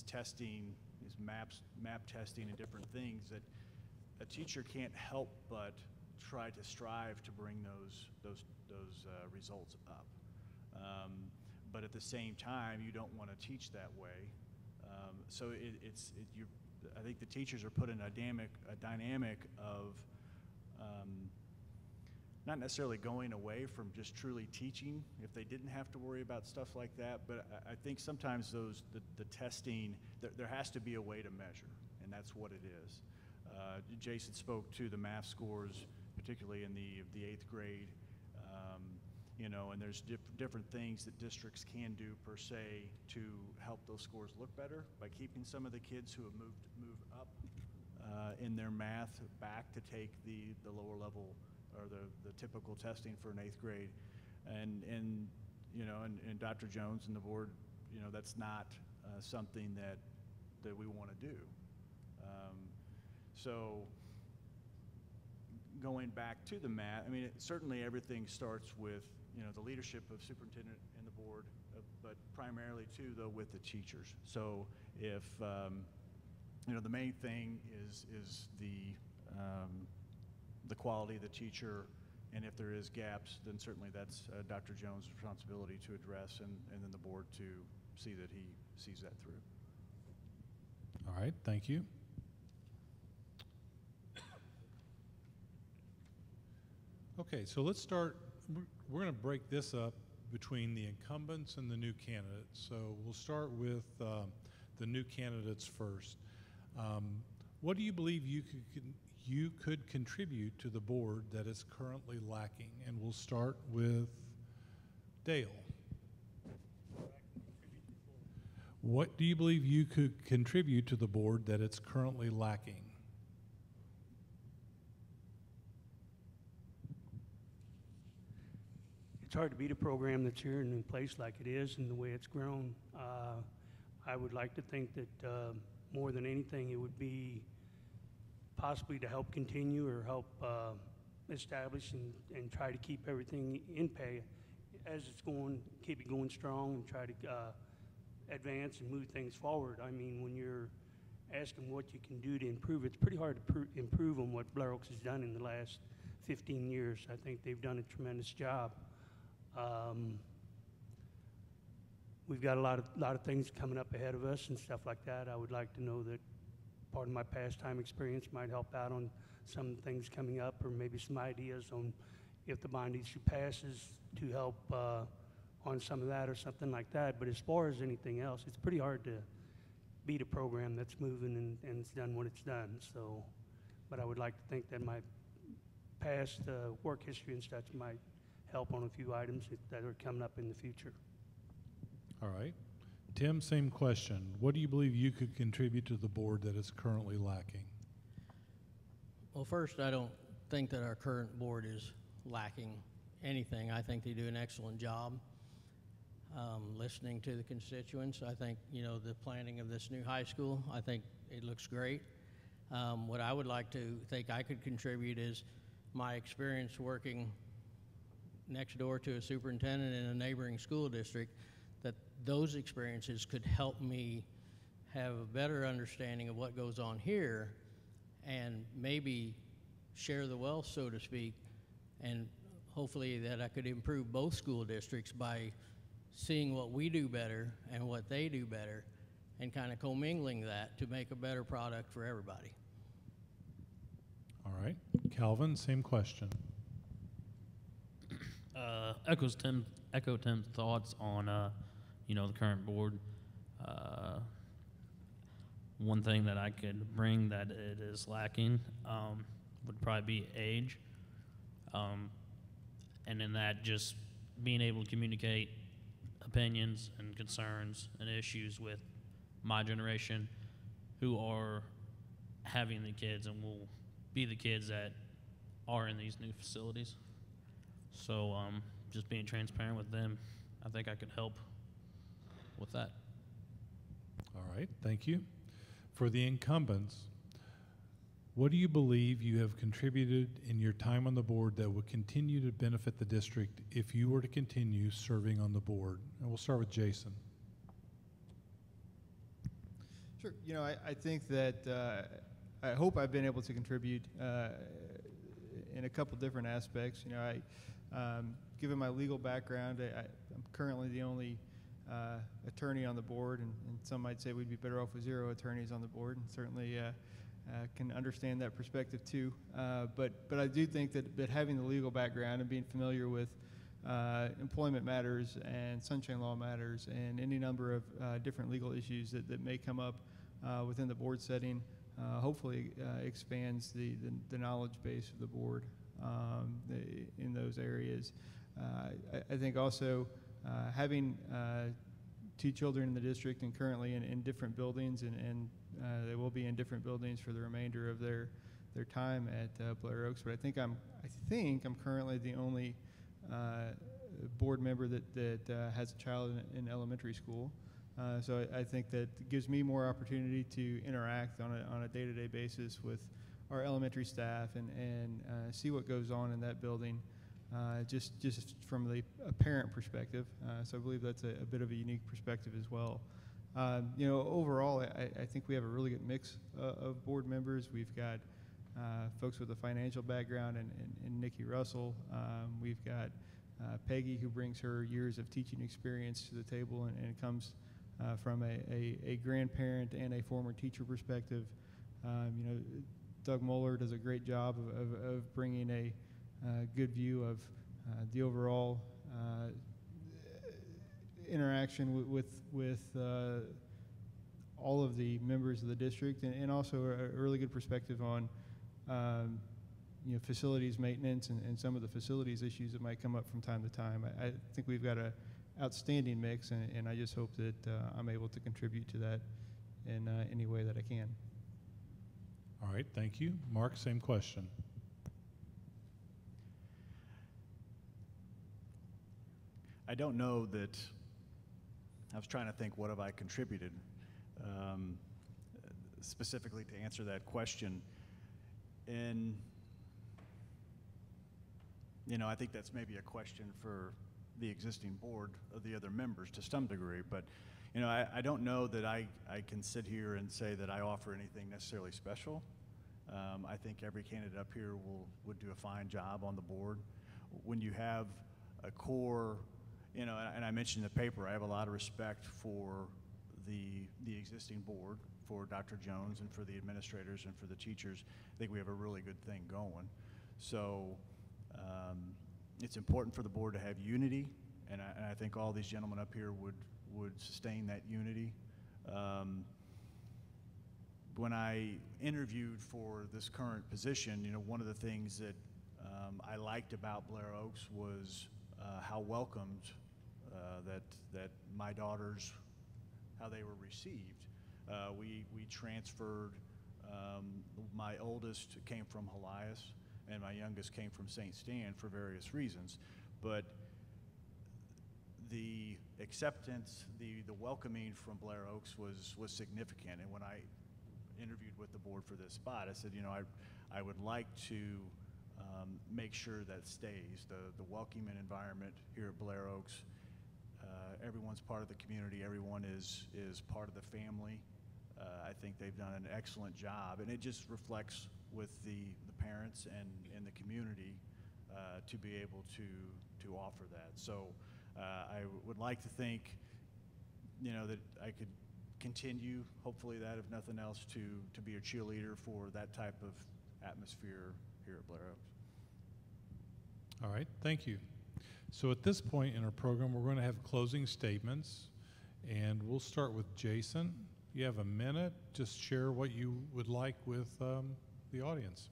testing, these map testing and different things that a teacher can't help but try to strive to bring those results up. But at the same time, you don't want to teach that way. So I think the teachers are put in a dynamic of not necessarily going away from just truly teaching if they didn't have to worry about stuff like that, but I think sometimes the testing, there has to be a way to measure, and that's what it is. Jason spoke to the math scores, particularly in the 8th grade, you know, and there's different things that districts can do per se to help those scores look better by keeping some of the kids who have moved up in their math back to take the lower level or the typical testing for an 8th grade, and you know, and Dr. Jones and the board, you know, that's not something that we want to do. So going back to the math, I mean, certainly everything starts with, you know, the leadership of superintendent and the board, but primarily too, though, with the teachers. So if you know, the main thing is the quality of the teacher, and if there is gaps, then certainly that's Dr. Jones' responsibility to address, and then the board to see that he sees that through. All right, thank you. Okay, so let's start. We're going to break this up between the incumbents and the new candidates. So we'll start with the new candidates first. What do you believe you could contribute to the board that is currently lacking? And we'll start with Dale. What do you believe you could contribute to the board that it's currently lacking? It's hard to beat a program that's here and in place like it is and the way it's grown. I would like to think that more than anything, it would be possibly to help continue or help establish and try to keep everything in pay as it's going, keep it going strong and try to advance and move things forward. I mean, when you're asking what you can do to improve, it's pretty hard to improve on what Blair Oaks has done in the last 15 years. I think they've done a tremendous job. We've got a lot of things coming up ahead of us and stuff like that. I would like to know that part of my pastime experience might help out on some things coming up, or maybe some ideas on if the bond issue passes to help on some of that or something like that. But as far as anything else, it's pretty hard to beat a program that's moving and it's done what it's done. So, but I would like to think that my past work history and such might help on a few items that are coming up in the future. All right. Tim, same question. What do you believe you could contribute to the board that is currently lacking? Well, first, I don't think that our current board is lacking anything. I think they do an excellent job listening to the constituents. I think, you know, the planning of this new high school, I think it looks great. What I would like to think I could contribute is my experience working next door to a superintendent in a neighboring school district, that those experiences could help me have a better understanding of what goes on here and maybe share the wealth, so to speak, and hopefully that I could improve both school districts by seeing what we do better and what they do better and kind of commingling that to make a better product for everybody. All right. Calvin, same question. Echo Tim's thoughts on you know, the current board. One thing that I could bring that it is lacking would probably be age, and in that, just being able to communicate opinions and concerns and issues with my generation, who are having the kids and will be the kids that are in these new facilities. So just being transparent with them, I think I could help with that. All right, thank you. For the incumbents, What do you believe you have contributed in your time on the board that would continue to benefit the district if you were to continue serving on the board? And we'll start with Jason. Sure. You know, I think that I hope I've been able to contribute in a couple different aspects. You know, given my legal background, I'm currently the only attorney on the board, and some might say we'd be better off with 0 attorneys on the board, and certainly can understand that perspective too. But I do think that having the legal background and being familiar with employment matters and sunshine law matters and any number of different legal issues that may come up within the board setting hopefully expands the knowledge base of the board in those areas. I think also having 2 children in the district and currently in different buildings, and they will be in different buildings for the remainder of their time at Blair Oaks. But I think I'm currently the only board member that has a child in elementary school. So I think that gives me more opportunity to interact on a day-to-day basis with our elementary staff and see what goes on in that building, just from a parent perspective. So I believe that's a bit of a unique perspective as well. You know, overall, I think we have a really good mix of board members. We've got folks with a financial background and Nikki Russell. We've got Peggy, who brings her years of teaching experience to the table and comes from a grandparent and a former teacher perspective. You know, Doug Moeller does a great job of bringing a good view of the overall interaction with all of the members of the district, and also a really good perspective on you know, facilities maintenance and some of the facilities issues that might come up from time to time. I think we've got a outstanding mix, and I just hope that I'm able to contribute to that in any way that I can. All right, thank you. Mark, same question. I don't know that, I was trying to think, what have I contributed specifically to answer that question. And, you know, I think that's maybe a question for the existing board of the other members to some degree, but you know, I don't know that I can sit here and say that I offer anything necessarily special. I think every candidate up here would do a fine job on the board. When you have a core, you know, and I mentioned in the paper, I have a lot of respect for the existing board, for Dr. Jones and for the administrators and for the teachers. I think we have a really good thing going. So it's important for the board to have unity, and I think all these gentlemen up here would sustain that unity. When I interviewed for this current position, you know, one of the things that I liked about Blair Oaks was how welcomed that my daughters, how they were received. We transferred, my oldest came from Helias, and my youngest came from St. Stan for various reasons. But the acceptance, the welcoming from Blair Oaks was significant. And when I interviewed with the board for this spot, I said, you know, I would like to make sure that stays. The welcoming environment here at Blair Oaks, everyone's part of the community, everyone is part of the family. I think they've done an excellent job, and it just reflects with the parents and the community to be able to offer that. So I would like to think, you know, that I could continue, hopefully that if nothing else, to be a cheerleader for that type of atmosphere here at Blair Oaks. All right, thank you. So at this point in our program, we're going to have closing statements, and we'll start with Jason. You have a minute. Just share what you would like with the audience.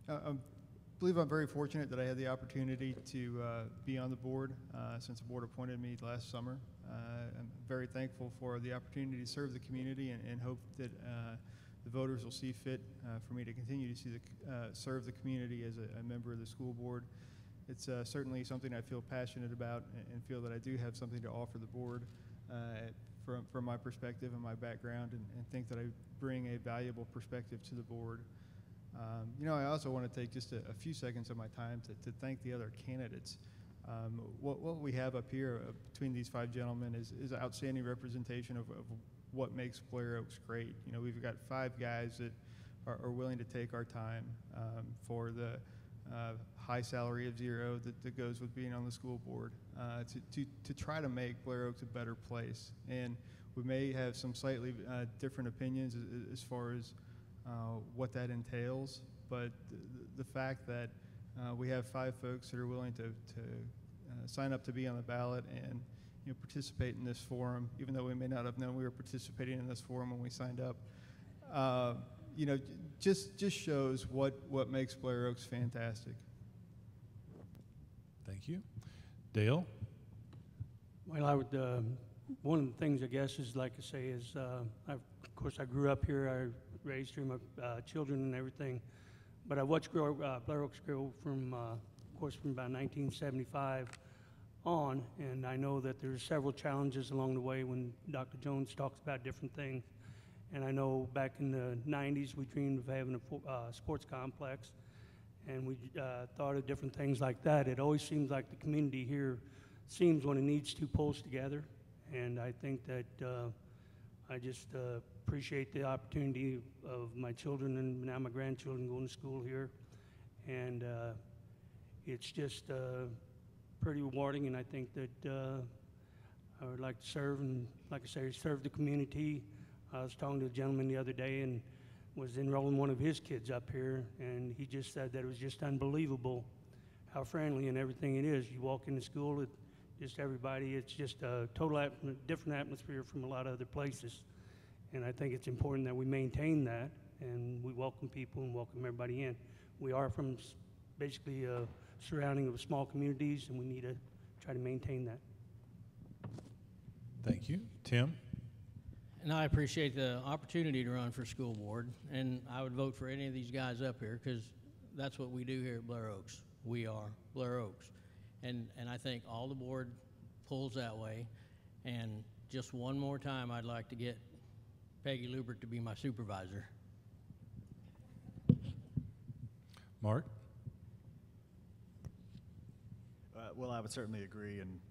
I believe I'm very fortunate that I had the opportunity to be on the board since the board appointed me last summer. I'm very thankful for the opportunity to serve the community and hope that the voters will see fit for me to continue to serve the community as a member of the school board. It's certainly something I feel passionate about and feel that I do have something to offer the board from my perspective and my background, and think that I bring a valuable perspective to the board. I also want to take just a few seconds of my time to thank the other candidates. What we have up here between these 5 gentlemen is outstanding representation of what makes Blair Oaks great. We've got 5 guys that are willing to take our time for the high salary of $0 that goes with being on the school board to try to make Blair Oaks a better place. And we may have some slightly different opinions as far as what that entails, but the fact that we have 5 folks that are willing to sign up to be on the ballot and participate in this forum, even though we may not have known we were participating in this forum when we signed up, just shows what makes Blair Oaks fantastic. Thank you. Dale? Well, I would, one of the things I guess is, like I say, is, of course, I grew up here, I raised here my children and everything, but I watched Blair Oaks grow from, of course, from about 1975 on, and I know that there's several challenges along the way when Dr. Jones talks about different things. And I know back in the 90s, we dreamed of having a sports complex, and we thought of different things like that. It always seems like the community here seems when it needs to pulls together, and I think that I just appreciate the opportunity of my children and now my grandchildren going to school here, and it's just pretty rewarding, and I think that I would like to serve, and like I say, serve the community. I was talking to a gentleman the other day and was enrolling one of his kids up here, and he just said that it was just unbelievable how friendly and everything it is. You walk into school, just everybody, it's just a total different atmosphere from a lot of other places. And I think it's important that we maintain that, and we welcome people and welcome everybody in. We are from basically a surrounding of small communities, and we need to try to maintain that. Thank you. Tim? And I appreciate the opportunity to run for school board, and I would vote for any of these guys up here because that's what we do here at Blair Oaks. We are Blair Oaks. And I think all the board pulls that way. And just one more time, I'd like to get Peggy Lubert to be my supervisor. Mark? Well, I would certainly agree, and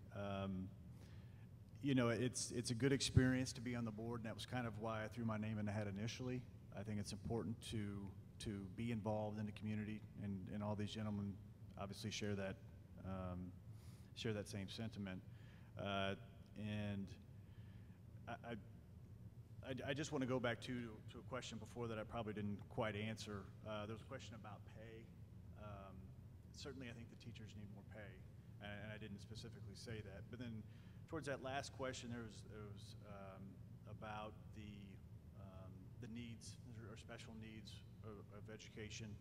it's a good experience to be on the board, and that was kind of why I threw my name in the hat initially. I think it's important to be involved in the community, and all these gentlemen obviously share that same sentiment. And I just want to go back to a question before that I probably didn't quite answer. There was a question about pay. Certainly, I think the teachers need more pay, and I didn't specifically say that. But then, towards that last question, there was about the needs or special needs of education.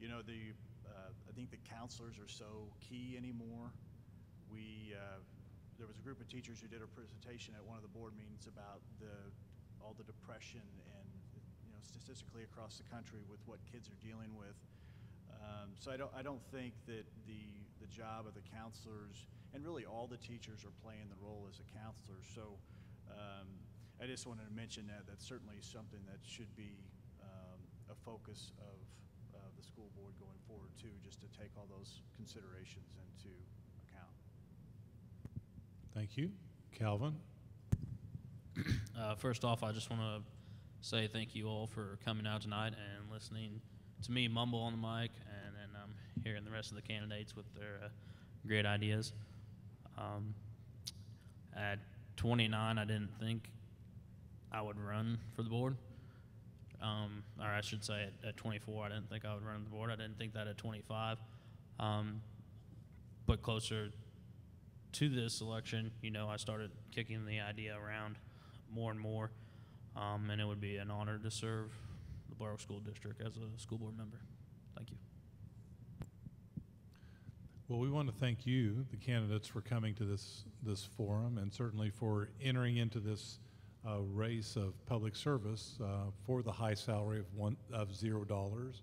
I think the counselors are so key anymore. There was a group of teachers who did a presentation at one of the board meetings about all the depression and statistically across the country with what kids are dealing with. So I don't think that the job of the counselors and really all the teachers are playing the role as a counselor. So I just wanted to mention that that's certainly something that should be a focus of the school board going forward too, just to take all those considerations into account. Thank you. Calvin? First off, I just want to say thank you all for coming out tonight and listening to me mumble on the mic, and then hearing the rest of the candidates with their great ideas. At 29, I didn't think I would run for the board. Or I should say at 24, I didn't think I would run the board. I didn't think that at 25. But closer to this election, I started kicking the idea around more and more, and it would be an honor to serve the Blair Oaks School District as a school board member. Thank you. Well, we want to thank you, the candidates, for coming to this forum, and certainly for entering into this race of public service for the high salary of $0.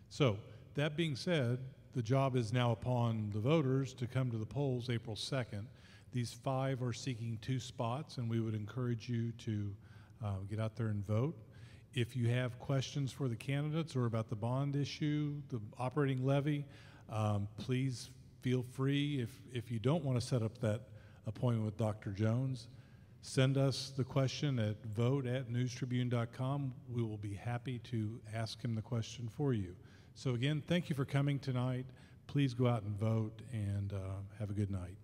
So that being said, the job is now upon the voters to come to the polls April 2nd. These 5 are seeking 2 spots, and we would encourage you to get out there and vote. If you have questions for the candidates or about the bond issue, the operating levy, please feel free. If you don't want to set up that appointment with Dr. Jones, send us the question at vote@newstribune.com. We will be happy to ask him the question for you. So again, thank you for coming tonight. Please go out and vote, and have a good night.